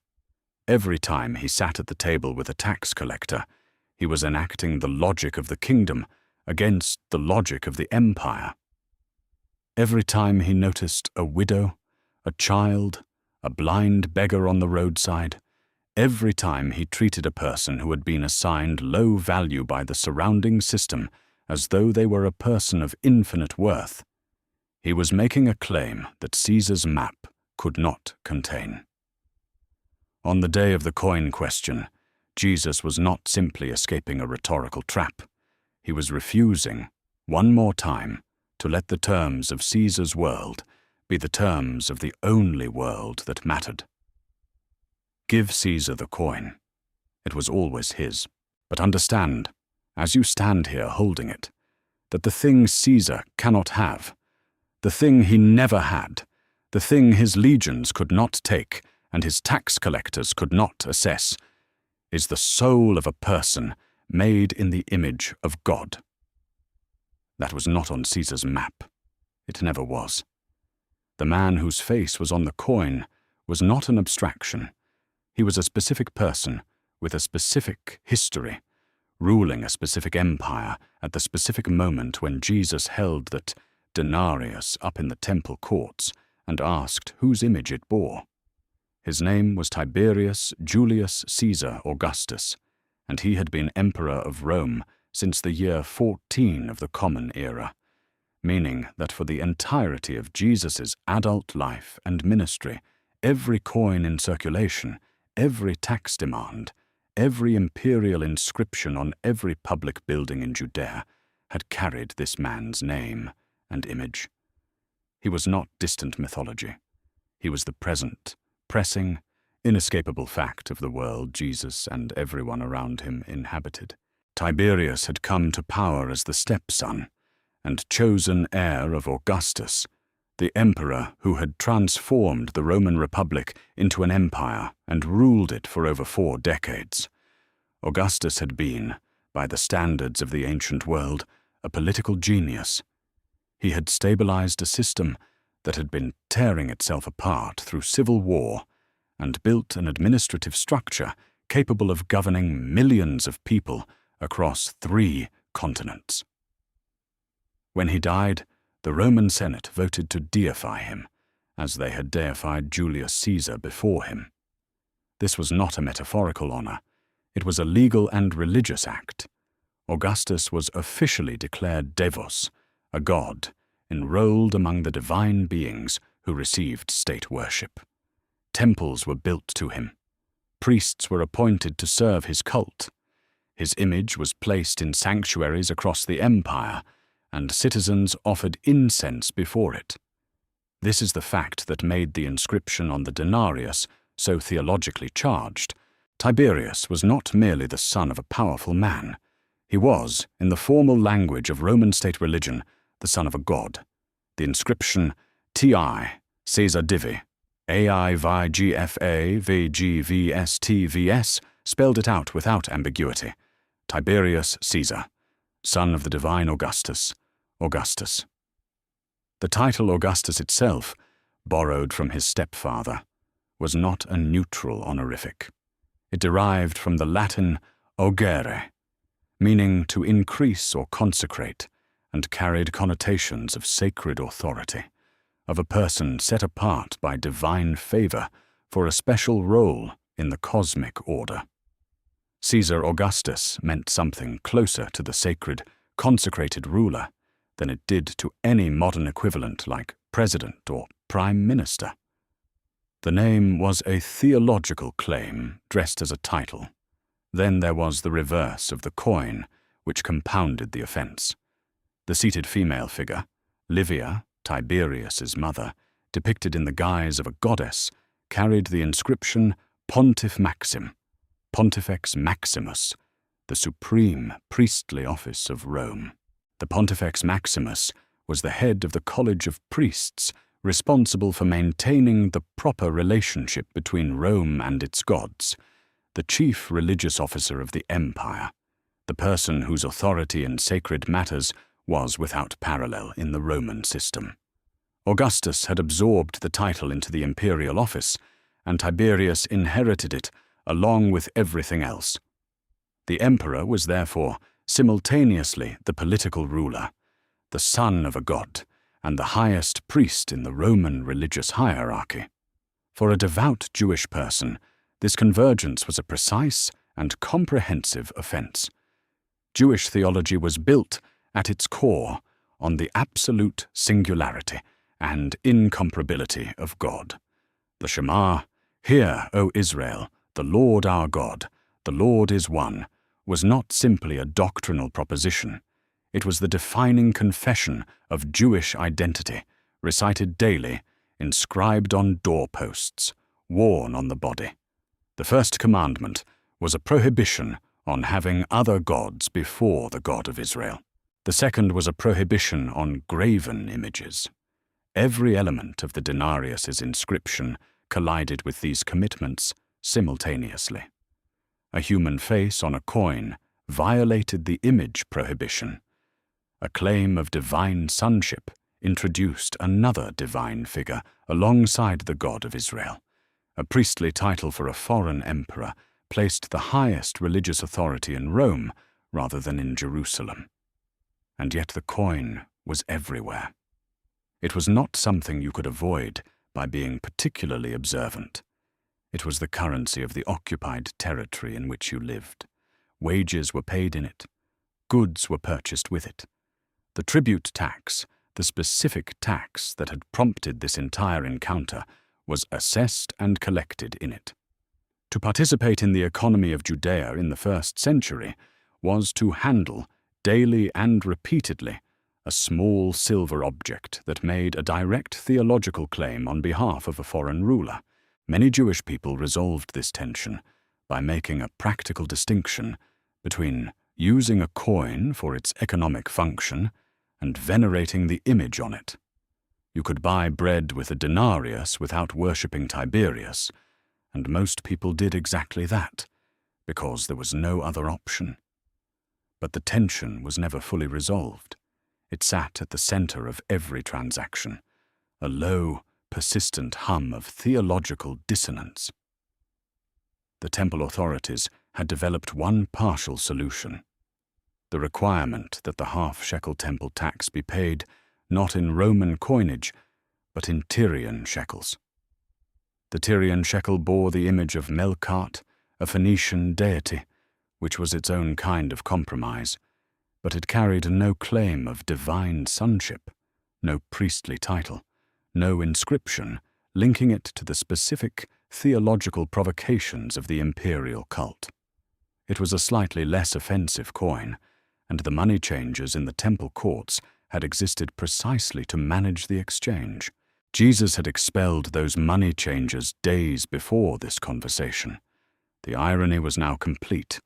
Every time he sat at the table with a tax collector, he was enacting the logic of the kingdom against the logic of the empire. Every time he noticed a widow, a child, a blind beggar on the roadside, every time he treated a person who had been assigned low value by the surrounding system as though they were a person of infinite worth, he was making a claim that Caesar's map could not contain. On the day of the coin question, Jesus was not simply escaping a rhetorical trap. He was refusing, one more time, to let the terms of Caesar's world be the terms of the only world that mattered. Give Caesar the coin. It was always his. But understand, as you stand here holding it, that the thing Caesar cannot have, the thing he never had, the thing his legions could not take and his tax collectors could not assess, is the soul of a person made in the image of God. That was not on Caesar's map. It never was. The man whose face was on the coin was not an abstraction. He was a specific person with a specific history, ruling a specific empire at the specific moment when Jesus held that denarius up in the temple courts and asked whose image it bore. His name was Tiberius Julius Caesar Augustus, and he had been emperor of Rome since the year 14 of the Common Era, meaning that for the entirety of Jesus' adult life and ministry, every coin in circulation, every tax demand, every imperial inscription on every public building in Judea had carried this man's name and image. He was not distant mythology. He was the present, pressing, inescapable fact of the world Jesus and everyone around him inhabited. Tiberius had come to power as the stepson and chosen heir of Augustus, the emperor who had transformed the Roman Republic into an empire and ruled it for over 4 decades. Augustus had been, by the standards of the ancient world, a political genius. He had stabilized a system that had been tearing itself apart through civil war and built an administrative structure capable of governing millions of people across 3 continents. When he died, the Roman Senate voted to deify him, as they had deified Julius Caesar before him. This was not a metaphorical honor. It was a legal and religious act. Augustus was officially declared Devos, a god, enrolled among the divine beings who received state worship. Temples were built to him. Priests were appointed to serve his cult. His image was placed in sanctuaries across the empire, and citizens offered incense before it. This is the fact that made the inscription on the denarius so theologically charged. Tiberius was not merely the son of a powerful man. He was, in the formal language of Roman state religion, the son of a god. The inscription Ti Caesar Divi, AIVGFA VGVSTVS spelled it out without ambiguity. Tiberius Caesar, son of the divine Augustus, Augustus. The title Augustus itself, borrowed from his stepfather, was not a neutral honorific. It derived from the Latin augere, meaning to increase or consecrate, and carried connotations of sacred authority, of a person set apart by divine favor for a special role in the cosmic order. Caesar Augustus meant something closer to the sacred, consecrated ruler than it did to any modern equivalent like president or prime minister. The name was a theological claim dressed as a title. Then there was the reverse of the coin, which compounded the offense. The seated female figure, Livia, Tiberius's mother, depicted in the guise of a goddess, carried the inscription Pontif Maxim, Pontifex Maximus, the supreme priestly office of Rome. The Pontifex Maximus was the head of the College of Priests, responsible for maintaining the proper relationship between Rome and its gods, the chief religious officer of the empire, the person whose authority in sacred matters was without parallel in the Roman system. Augustus had absorbed the title into the imperial office, and Tiberius inherited it along with everything else. The emperor was therefore simultaneously the political ruler, the son of a god, and the highest priest in the Roman religious hierarchy. For a devout Jewish person, this convergence was a precise and comprehensive offense. Jewish theology was built, at its core, on the absolute singularity and incomparability of God. The Shema, "Hear, O Israel, the Lord our God, the Lord is one," was not simply a doctrinal proposition. It was the defining confession of Jewish identity, recited daily, inscribed on doorposts, worn on the body. The first commandment was a prohibition on having other gods before the God of Israel. The second was a prohibition on graven images. Every element of the denarius's inscription collided with these commitments simultaneously. A human face on a coin violated the image prohibition. A claim of divine sonship introduced another divine figure alongside the God of Israel. A priestly title for a foreign emperor placed the highest religious authority in Rome rather than in Jerusalem. And yet the coin was everywhere. It was not something you could avoid by being particularly observant. It was the currency of the occupied territory in which you lived. Wages were paid in it. Goods were purchased with it. The tribute tax, the specific tax that had prompted this entire encounter, was assessed and collected in it. To participate in the economy of Judea in the 1st century was to handle, daily and repeatedly, a small silver object that made a direct theological claim on behalf of a foreign ruler. Many Jewish people resolved this tension by making a practical distinction between using a coin for its economic function and venerating the image on it. You could buy bread with a denarius without worshipping Tiberius, and most people did exactly that, because there was no other option. But the tension was never fully resolved. It sat at the center of every transaction, a low, persistent hum of theological dissonance. The temple authorities had developed one partial solution: the requirement that the half-shekel temple tax be paid not in Roman coinage, but in Tyrian shekels. The Tyrian shekel bore the image of Melkart, a Phoenician deity, which was its own kind of compromise, but it carried no claim of divine sonship, no priestly title, no inscription linking it to the specific theological provocations of the imperial cult. It was a slightly less offensive coin, and the money changers in the temple courts had existed precisely to manage the exchange. Jesus had expelled those money changers days before this conversation. The irony was now complete.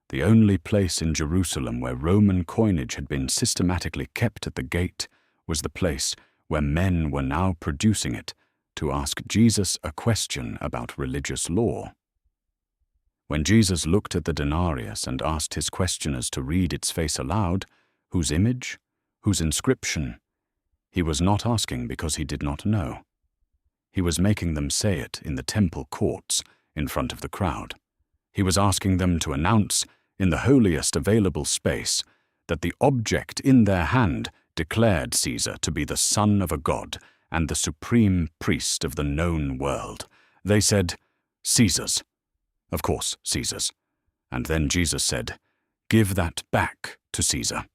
The only place in Jerusalem where Roman coinage had been systematically kept at the gate was the place where men were now producing it to ask Jesus a question about religious law. When Jesus looked at the denarius and asked his questioners to read its face aloud, whose image, whose inscription, he was not asking because he did not know. He was making them say it in the temple courts in front of the crowd. He was asking them to announce, in the holiest available space, that the object in their hand declared Caesar to be the son of a god and the supreme priest of the known world. They said, "Caesar's." Of course, Caesar's. And then Jesus said, "Give that back to Caesar.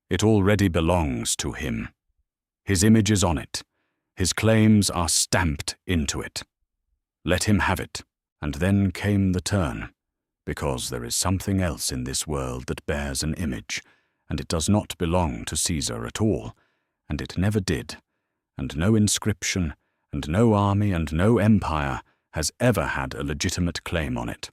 It already belongs to him. His image is on it. His claims are stamped into it. Let him have it." And then came the turn, because there is something else in this world that bears an image, and it does not belong to Caesar at all, and it never did, and no inscription, and no army, and no empire has ever had a legitimate claim on it.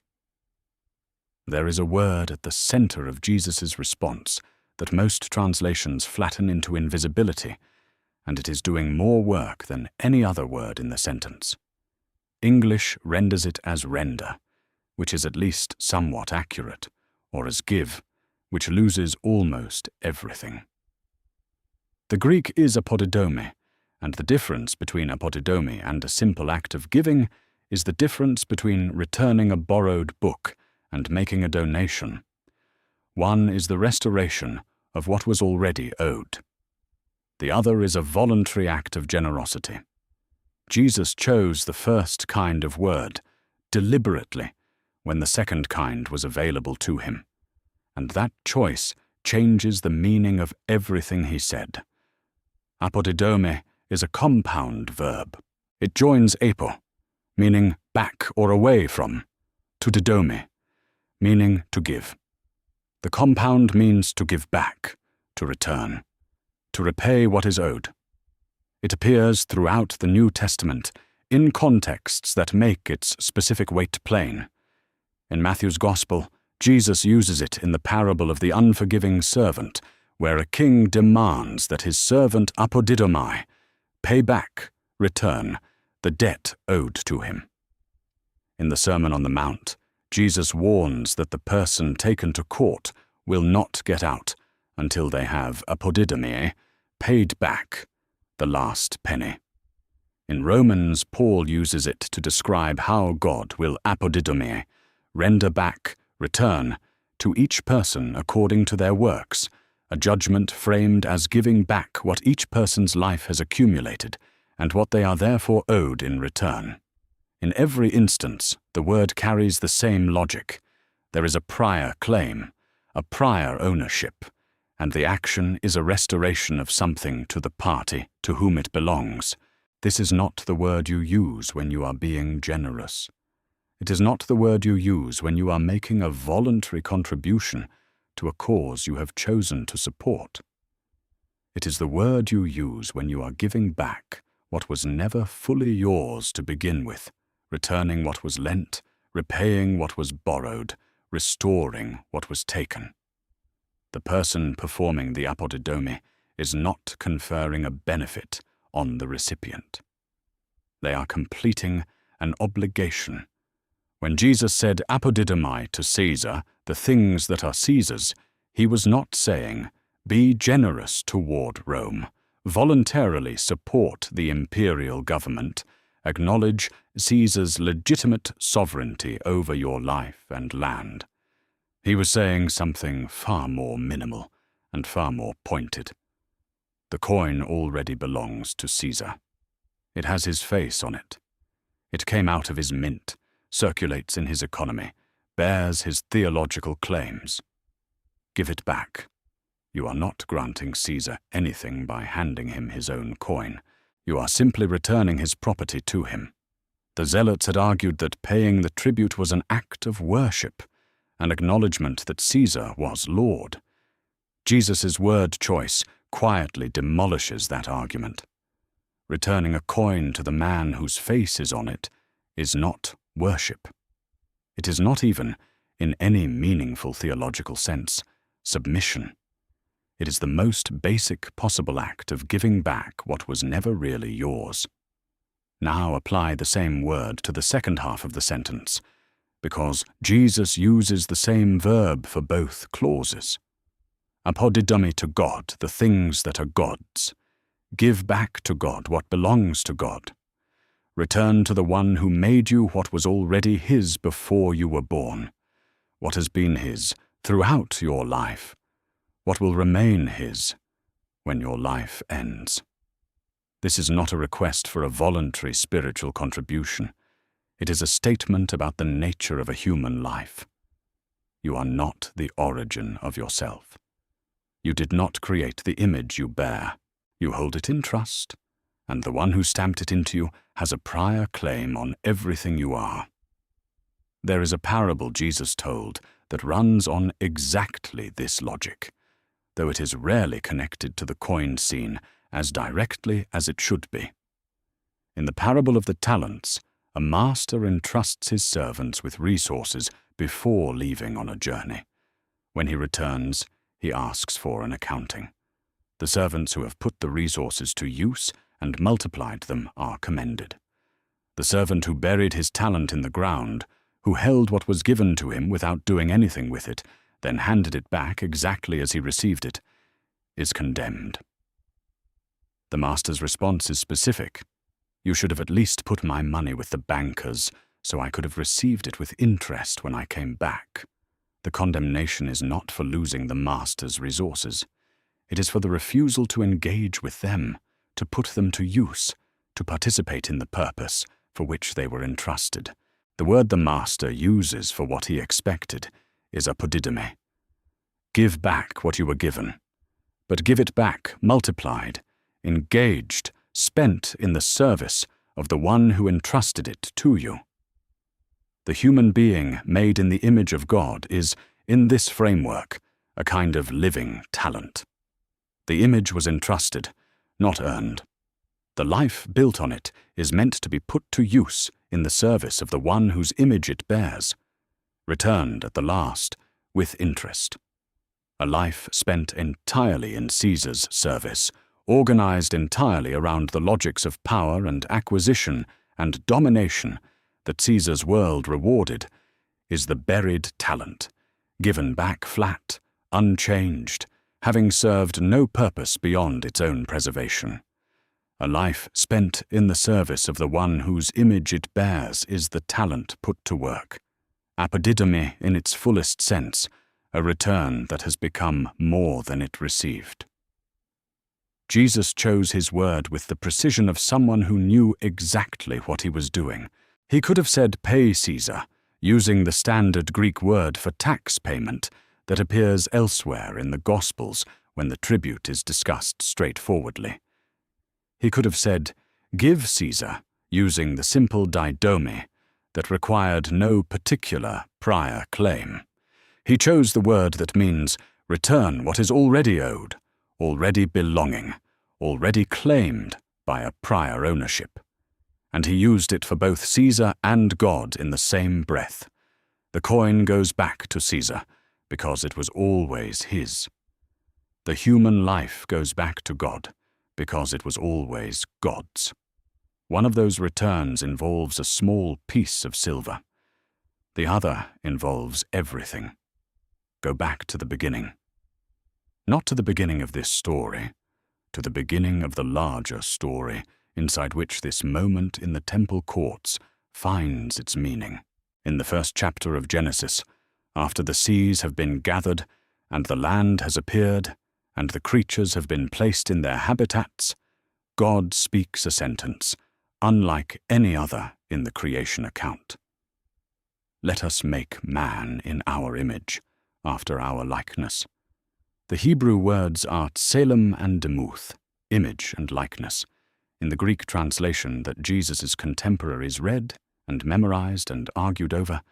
There is a word at the center of Jesus' response that most translations flatten into invisibility, and it is doing more work than any other word in the sentence. English renders it as render, which is at least somewhat accurate, or as give, which loses almost everything. The Greek is apodidome, and the difference between apodidome and a simple act of giving is the difference between returning a borrowed book and making a donation. One is the restoration of what was already owed. The other is a voluntary act of generosity. Jesus chose the first kind of word deliberately when the second kind was available to him, and that choice changes the meaning of everything he said. Apodidome is a compound verb. It joins apo, meaning back or away from, to didome, meaning to give. The compound means to give back, to return, to repay what is owed. It appears throughout the New Testament in contexts that make its specific weight plain. In Matthew's Gospel, Jesus uses it in the parable of the unforgiving servant, where a king demands that his servant apodidomai pay back, return, the debt owed to him. In the Sermon on the Mount, Jesus warns that the person taken to court will not get out until they have apodidomai, paid back, the last penny. In Romans, Paul uses it to describe how God will apodidomai, render back, return, to each person according to their works, a judgment framed as giving back what each person's life has accumulated, and what they are therefore owed in return. In every instance, the word carries the same logic. There is a prior claim, a prior ownership, and the action is a restoration of something to the party to whom it belongs. This is not the word you use when you are being generous. It is not the word you use when you are making a voluntary contribution to a cause you have chosen to support. It is the word you use when you are giving back what was never fully yours to begin with, returning what was lent, repaying what was borrowed, restoring what was taken. The person performing the apodidomi is not conferring a benefit on the recipient. They are completing an obligation. When Jesus said apodidomai to Caesar, the things that are Caesar's, he was not saying, be generous toward Rome, voluntarily support the imperial government, acknowledge Caesar's legitimate sovereignty over your life and land. He was saying something far more minimal and far more pointed. The coin already belongs to Caesar. It has his face on it. It came out of his mint, circulates in his economy, bears his theological claims. Give it back. You are not granting Caesar anything by handing him his own coin. You are simply returning his property to him. The zealots had argued that paying the tribute was an act of worship, an acknowledgement that Caesar was Lord. Jesus' word choice quietly demolishes that argument. Returning a coin to the man whose face is on it is not worship. It is not even, in any meaningful theological sense, submission. It is the most basic possible act of giving back what was never really yours. Now apply the same word to the second half of the sentence, because Jesus uses the same verb for both clauses. Apodidomi to God the things that are God's. Give back to God what belongs to God. Return to the one who made you what was already his before you were born, what has been his throughout your life, what will remain his when your life ends. This is not a request for a voluntary spiritual contribution. It is a statement about the nature of a human life. You are not the origin of yourself. You did not create the image you bear. You hold it in trust, and the one who stamped it into you has a prior claim on everything you are. There is a parable Jesus told that runs on exactly this logic, though it is rarely connected to the coin scene as directly as it should be. In the parable of the talents, a master entrusts his servants with resources before leaving on a journey. When he returns, he asks for an accounting. The servants who have put the resources to use and multiplied them are commended. The servant who buried his talent in the ground, who held what was given to him without doing anything with it, then handed it back exactly as he received it, is condemned. The master's response is specific. You should have at least put my money with the bankers, so I could have received it with interest when I came back. The condemnation is not for losing the master's resources. It is for the refusal to engage with them, to put them to use, to participate in the purpose for which they were entrusted. The word the master uses for what he expected is apodidomi. Give back what you were given, but give it back multiplied, engaged, spent in the service of the one who entrusted it to you. The human being made in the image of God is, in this framework, a kind of living talent. The image was entrusted, not earned. The life built on it is meant to be put to use in the service of the one whose image it bears, returned at the last with interest. A life spent entirely in Caesar's service, organized entirely around the logics of power and acquisition and domination that Caesar's world rewarded, is the buried talent, given back flat, unchanged, having served no purpose beyond its own preservation. A life spent in the service of the one whose image it bears is the talent put to work. Apodidomi in its fullest sense, a return that has become more than it received. Jesus chose his word with the precision of someone who knew exactly what he was doing. He could have said pay Caesar, using the standard Greek word for tax payment that appears elsewhere in the Gospels when the tribute is discussed straightforwardly. He could have said, give Caesar, using the simple didomi that required no particular prior claim. He chose the word that means return what is already owed, already belonging, already claimed by a prior ownership. And he used it for both Caesar and God in the same breath. The coin goes back to Caesar because it was always his. The human life goes back to God because it was always God's. One of those returns involves a small piece of silver. The other involves everything. Go back to the beginning. Not to the beginning of this story, to the beginning of the larger story inside which this moment in the temple courts finds its meaning. In the first chapter of Genesis, after the seas have been gathered, and the land has appeared, and the creatures have been placed in their habitats, God speaks a sentence, unlike any other in the creation account. Let us make man in our image, after our likeness. The Hebrew words are tselem and demuth, image and likeness. In the Greek translation that Jesus' contemporaries read and memorized and argued over,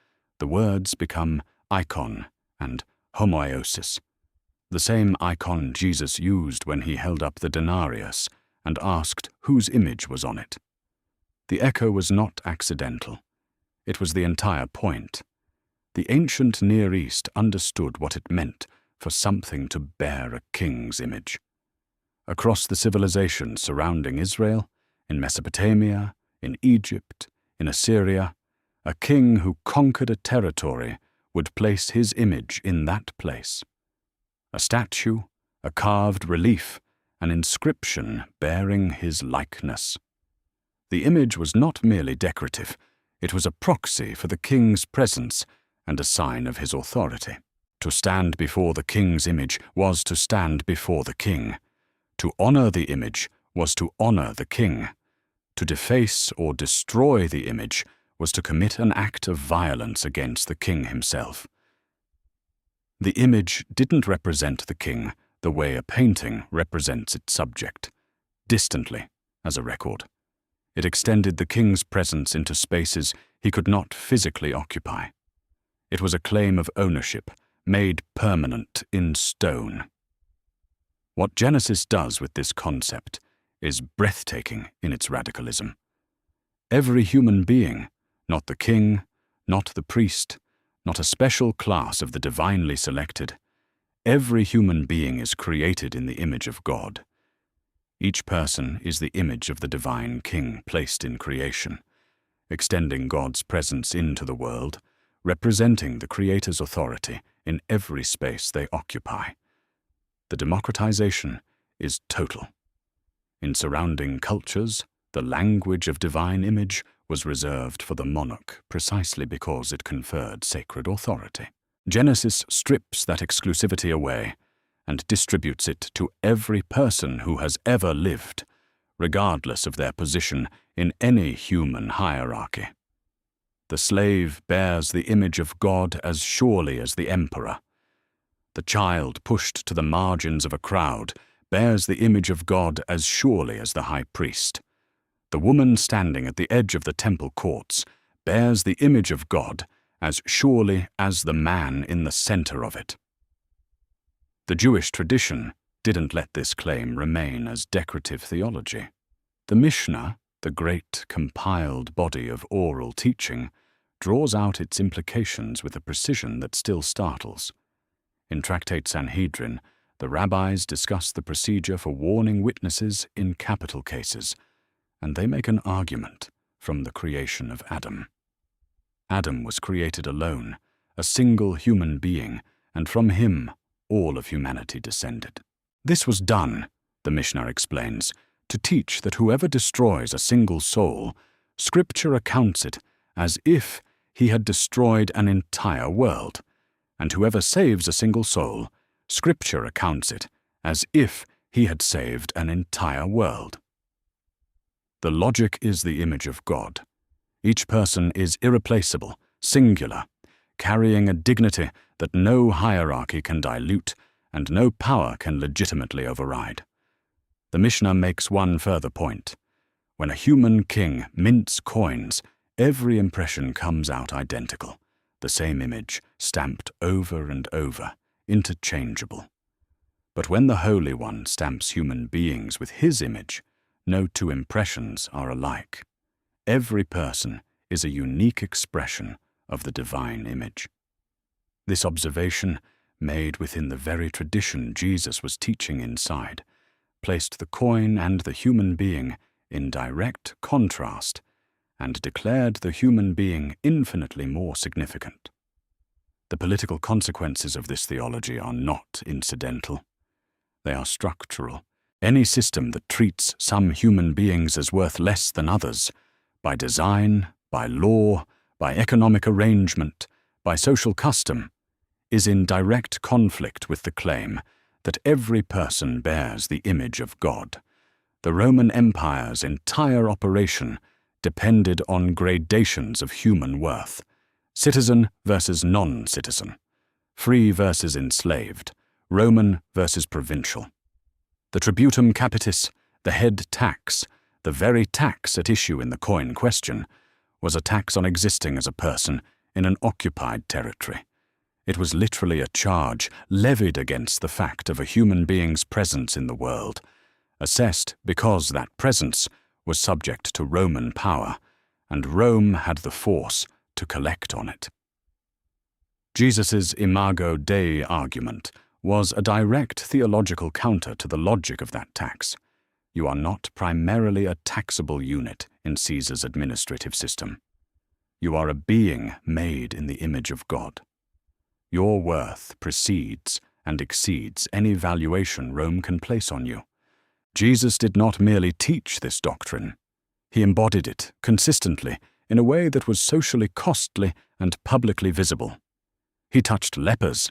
the words become icon and homoiosis, the same icon Jesus used when he held up the denarius and asked whose image was on it. The echo was not accidental. It was the entire point. The ancient Near East understood what it meant for something to bear a king's image. Across the civilizations surrounding Israel, in Mesopotamia, in Egypt, in Assyria, a king who conquered a territory would place his image in that place. A statue, a carved relief, an inscription bearing his likeness. The image was not merely decorative, it was a proxy for the king's presence and a sign of his authority. To stand before the king's image was to stand before the king. To honor the image was to honor the king. To deface or destroy the image was to commit an act of violence against the king himself. The image didn't represent the king the way a painting represents its subject, distantly as a record. It extended the king's presence into spaces he could not physically occupy. It was a claim of ownership, made permanent in stone. What Genesis does with this concept is breathtaking in its radicalism. Every human being, not the king, not the priest, not a special class of the divinely selected, every human being is created in the image of God. Each person is the image of the divine king placed in creation, extending God's presence into the world, representing the Creator's authority in every space they occupy. The democratization is total. In surrounding cultures, the language of divine image was reserved for the monarch precisely because it conferred sacred authority. Genesis strips that exclusivity away and distributes it to every person who has ever lived, regardless of their position in any human hierarchy. The slave bears the image of God as surely as the emperor. The child pushed to the margins of a crowd bears the image of God as surely as the high priest. The woman standing at the edge of the temple courts bears the image of God as surely as the man in the center of it. The Jewish tradition didn't let this claim remain as decorative theology. The Mishnah, the great compiled body of oral teaching, draws out its implications with a precision that still startles. In Tractate Sanhedrin, the rabbis discuss the procedure for warning witnesses in capital cases, and they make an argument from the creation of Adam. Adam was created alone, a single human being, and from him all of humanity descended. This was done, the Mishnah explains, to teach that whoever destroys a single soul, Scripture accounts it as if he had destroyed an entire world, and whoever saves a single soul, Scripture accounts it as if he had saved an entire world. The logic is the image of God. Each person is irreplaceable, singular, carrying a dignity that no hierarchy can dilute and no power can legitimately override. The Mishnah makes one further point. When a human king mints coins, every impression comes out identical, the same image, stamped over and over, interchangeable. But when the Holy One stamps human beings with his image, no two impressions are alike. Every person is a unique expression of the divine image. This observation made within the very tradition Jesus was teaching inside, placed the coin and the human being in direct contrast and declared the human being infinitely more significant. The political consequences of this theology are not incidental. They are structural. Any system that treats some human beings as worth less than others, by design, by law, by economic arrangement, by social custom, is in direct conflict with the claim that every person bears the image of God. The Roman Empire's entire operation depended on gradations of human worth: citizen versus non-citizen, free versus enslaved, Roman versus provincial. The tributum capitis, the head tax, the very tax at issue in the coin question, was a tax on existing as a person in an occupied territory. It was literally a charge levied against the fact of a human being's presence in the world, assessed because that presence was subject to Roman power, and Rome had the force to collect on it. Jesus' Imago Dei argument was a direct theological counter to the logic of that tax. You are not primarily a taxable unit in Caesar's administrative system. You are a being made in the image of God. Your worth precedes and exceeds any valuation Rome can place on you. Jesus did not merely teach this doctrine. He embodied it consistently in a way that was socially costly and publicly visible. He touched lepers,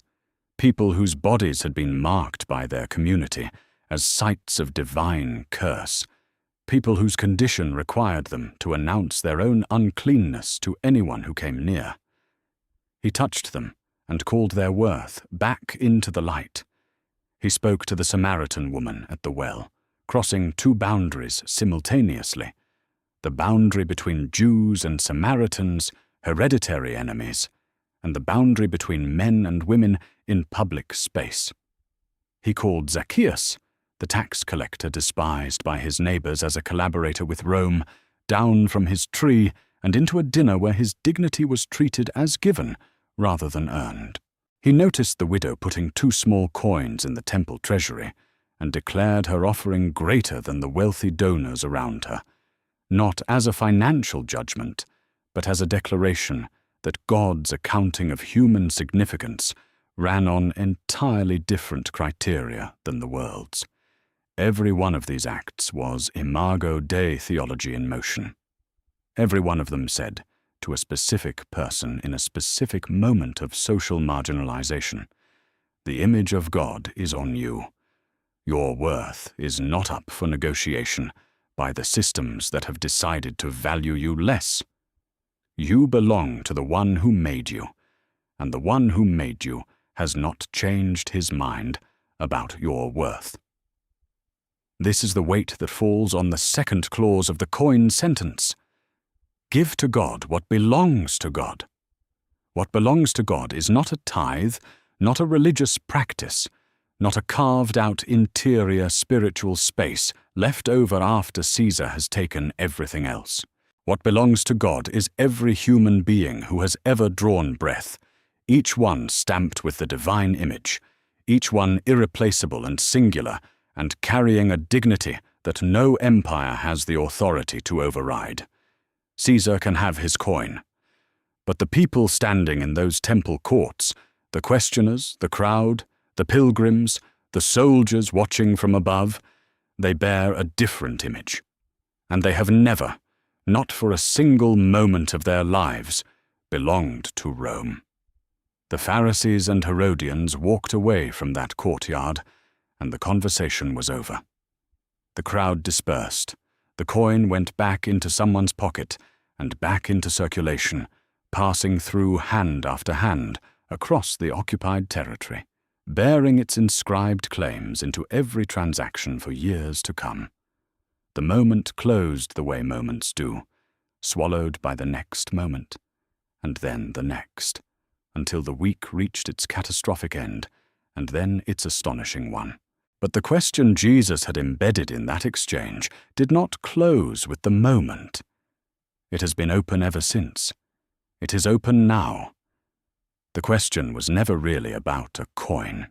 people whose bodies had been marked by their community as sites of divine curse, people whose condition required them to announce their own uncleanness to anyone who came near. He touched them and called their worth back into the light. He spoke to the Samaritan woman at the well, crossing two boundaries simultaneously: the boundary between Jews and Samaritans, hereditary enemies, and the boundary between men and women in public space. He called Zacchaeus, the tax collector despised by his neighbors as a collaborator with Rome, down from his tree and into a dinner where his dignity was treated as given rather than earned. He noticed the widow putting 2 small coins in the temple treasury and declared her offering greater than the wealthy donors around her, not as a financial judgment, but as a declaration that God's accounting of human significance ran on entirely different criteria than the world's. Every one of these acts was Imago Dei theology in motion. Every one of them said, to a specific person in a specific moment of social marginalization, the image of God is on you. Your worth is not up for negotiation by the systems that have decided to value you less. You belong to the one who made you, and the one who made you has not changed his mind about your worth. This is the weight that falls on the second clause of the coin sentence. Give to God what belongs to God. What belongs to God is not a tithe, not a religious practice, not a carved-out interior spiritual space left over after Caesar has taken everything else. What belongs to God is every human being who has ever drawn breath, each one stamped with the divine image, each one irreplaceable and singular, and carrying a dignity that no empire has the authority to override. Caesar can have his coin, but the people standing in those temple courts, the questioners, the crowd, the pilgrims, the soldiers watching from above, they bear a different image, and they have never, not for a single moment of their lives, belonged to Rome. The Pharisees and Herodians walked away from that courtyard, and the conversation was over. The crowd dispersed. The coin went back into someone's pocket and back into circulation, passing through hand after hand across the occupied territory, bearing its inscribed claims into every transaction for years to come. The moment closed the way moments do, swallowed by the next moment, and then the next, until the week reached its catastrophic end, and then its astonishing one. But the question Jesus had embedded in that exchange did not close with the moment. It has been open ever since. It is open now. The question was never really about a coin.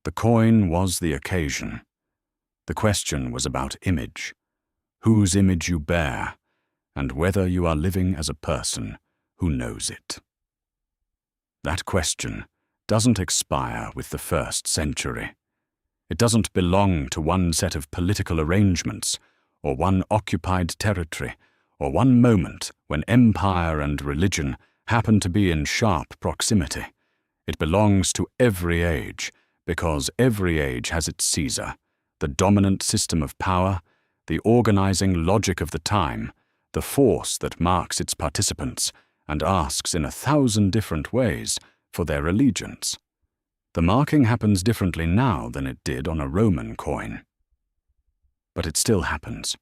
The coin was the occasion. The question was about image, whose image you bear, and whether you are living as a person who knows it. That question doesn't expire with the 1st century. It doesn't belong to one set of political arrangements, or one occupied territory, or one moment when empire and religion happen to be in sharp proximity. It belongs to every age, because every age has its Caesar, the dominant system of power, the organizing logic of the time, the force that marks its participants and asks in 1,000 different ways for their allegiance. The marking happens differently now than it did on a Roman coin. But it still happens.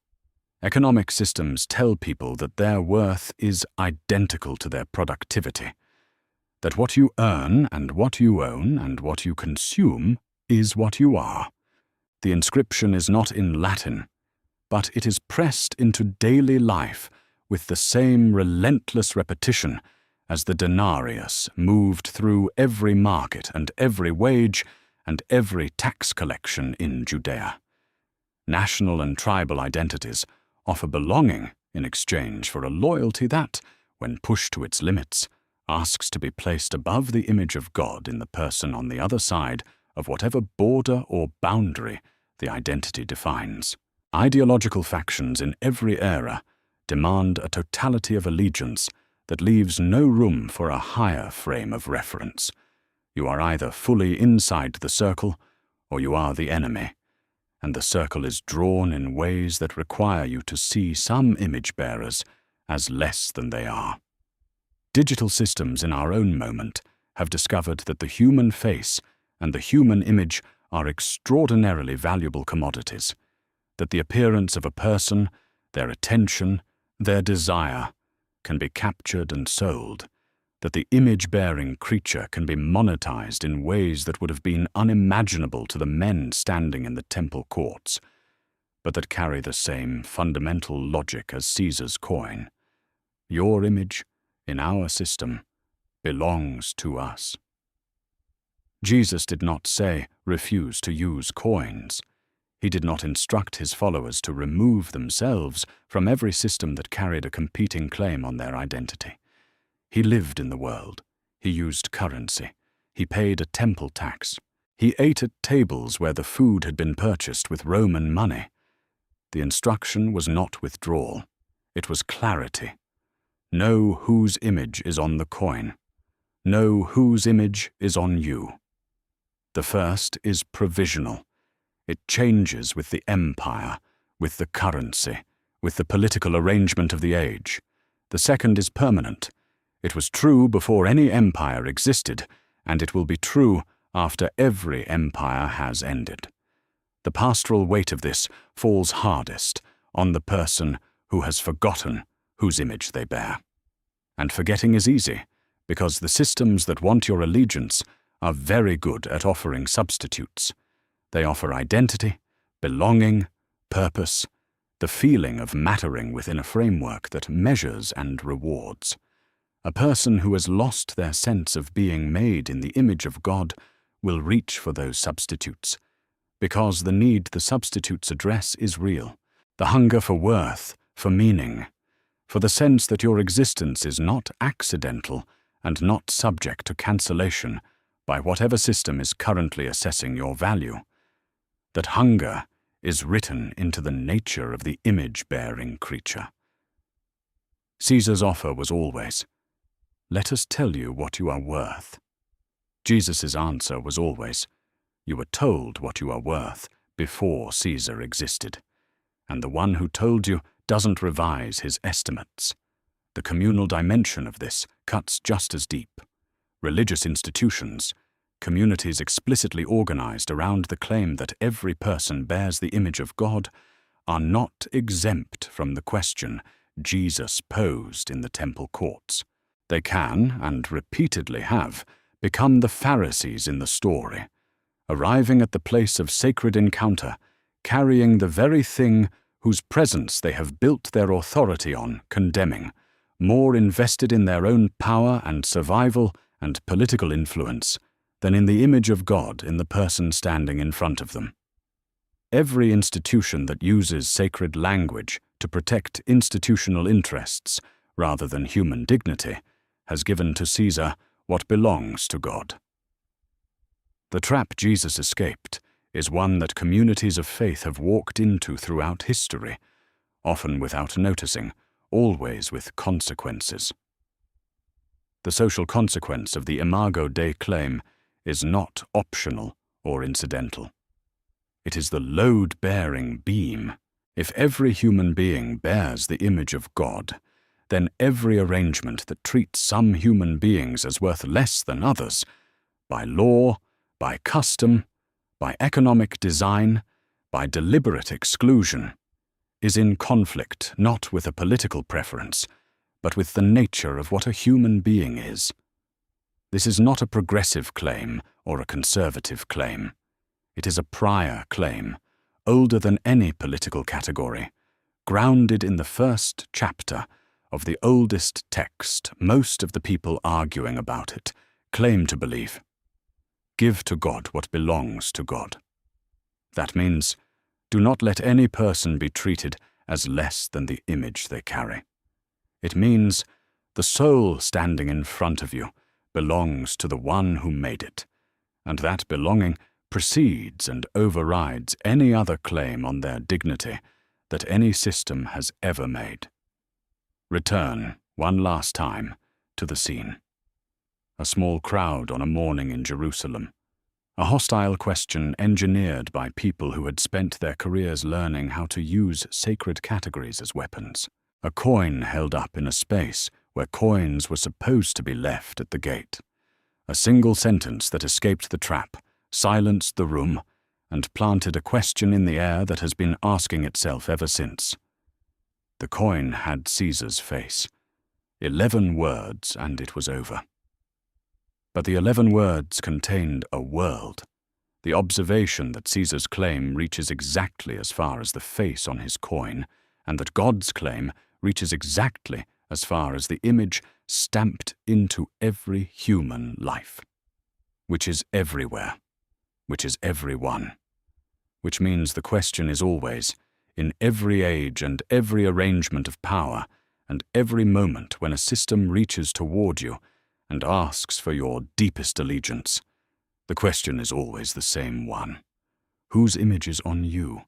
Economic systems tell people that their worth is identical to their productivity, that what you earn and what you own and what you consume is what you are. The inscription is not in Latin, but it is pressed into daily life with the same relentless repetition as the denarius moved through every market and every wage and every tax collection in Judea. National and tribal identities offer belonging in exchange for a loyalty that, when pushed to its limits, asks to be placed above the image of God in the person on the other side of whatever border or boundary the identity defines. Ideological factions in every era demand a totality of allegiance that leaves no room for a higher frame of reference. You are either fully inside the circle, or you are the enemy, and the circle is drawn in ways that require you to see some image-bearers as less than they are. Digital systems in our own moment have discovered that the human face and the human image are extraordinarily valuable commodities, that the appearance of a person, their attention, their desire, can be captured and sold, that the image-bearing creature can be monetized in ways that would have been unimaginable to the men standing in the temple courts, but that carry the same fundamental logic as Caesar's coin. Your image, in our system, belongs to us. Jesus did not say, refuse to use coins. He did not instruct his followers to remove themselves from every system that carried a competing claim on their identity. He lived in the world. He used currency. He paid a temple tax. He ate at tables where the food had been purchased with Roman money. The instruction was not withdrawal. It was clarity. Know whose image is on the coin. Know whose image is on you. The first is provisional. It changes with the empire, with the currency, with the political arrangement of the age. The second is permanent. It was true before any empire existed, and it will be true after every empire has ended. The pastoral weight of this falls hardest on the person who has forgotten whose image they bear. And forgetting is easy, because the systems that want your allegiance are very good at offering substitutes. They offer identity, belonging, purpose, the feeling of mattering within a framework that measures and rewards. A person who has lost their sense of being made in the image of God will reach for those substitutes, because the need the substitutes address is real, the hunger for worth, for meaning, for the sense that your existence is not accidental and not subject to cancellation by whatever system is currently assessing your value. That hunger is written into the nature of the image-bearing creature. Caesar's offer was always, "Let us tell you what you are worth." Jesus' answer was always, "You were told what you are worth before Caesar existed, and the one who told you doesn't revise his estimates." The communal dimension of this cuts just as deep. Religious institutions, communities explicitly organized around the claim that every person bears the image of God, are not exempt from the question Jesus posed in the temple courts. They can, and repeatedly have, become the Pharisees in the story, arriving at the place of sacred encounter, carrying the very thing whose presence they have built their authority on, condemning, more invested in their own power and survival and political influence than in the image of God in the person standing in front of them. Every institution that uses sacred language to protect institutional interests rather than human dignity has given to Caesar what belongs to God. The trap Jesus escaped is one that communities of faith have walked into throughout history, often without noticing, always with consequences. The social consequence of the Imago Dei claim is not optional or incidental. It is the load-bearing beam. If every human being bears the image of God, then every arrangement that treats some human beings as worth less than others, by law, by custom, by economic design, by deliberate exclusion, is in conflict not with a political preference, but with the nature of what a human being is. This is not a progressive claim or a conservative claim. It is a prior claim, older than any political category, grounded in the first chapter of the oldest text most of the people arguing about it claim to believe. Give to God what belongs to God. That means, do not let any person be treated as less than the image they carry. It means, the soul standing in front of you belongs to the one who made it, and that belonging precedes and overrides any other claim on their dignity that any system has ever made. Return, one last time, to the scene. A small crowd on a morning in Jerusalem. A hostile question engineered by people who had spent their careers learning how to use sacred categories as weapons. A coin held up in a space where coins were supposed to be left at the gate. A single sentence that escaped the trap silenced the room and planted a question in the air that has been asking itself ever since. The coin had Caesar's face. 11 words, and it was over. But the 11 words contained a world. The observation that Caesar's claim reaches exactly as far as the face on his coin, and that God's claim reaches exactly as far as the image stamped into every human life, which is everywhere, which is everyone, which means the question is always, in every age and every arrangement of power, and every moment when a system reaches toward you and asks for your deepest allegiance, the question is always the same one. Whose image is on you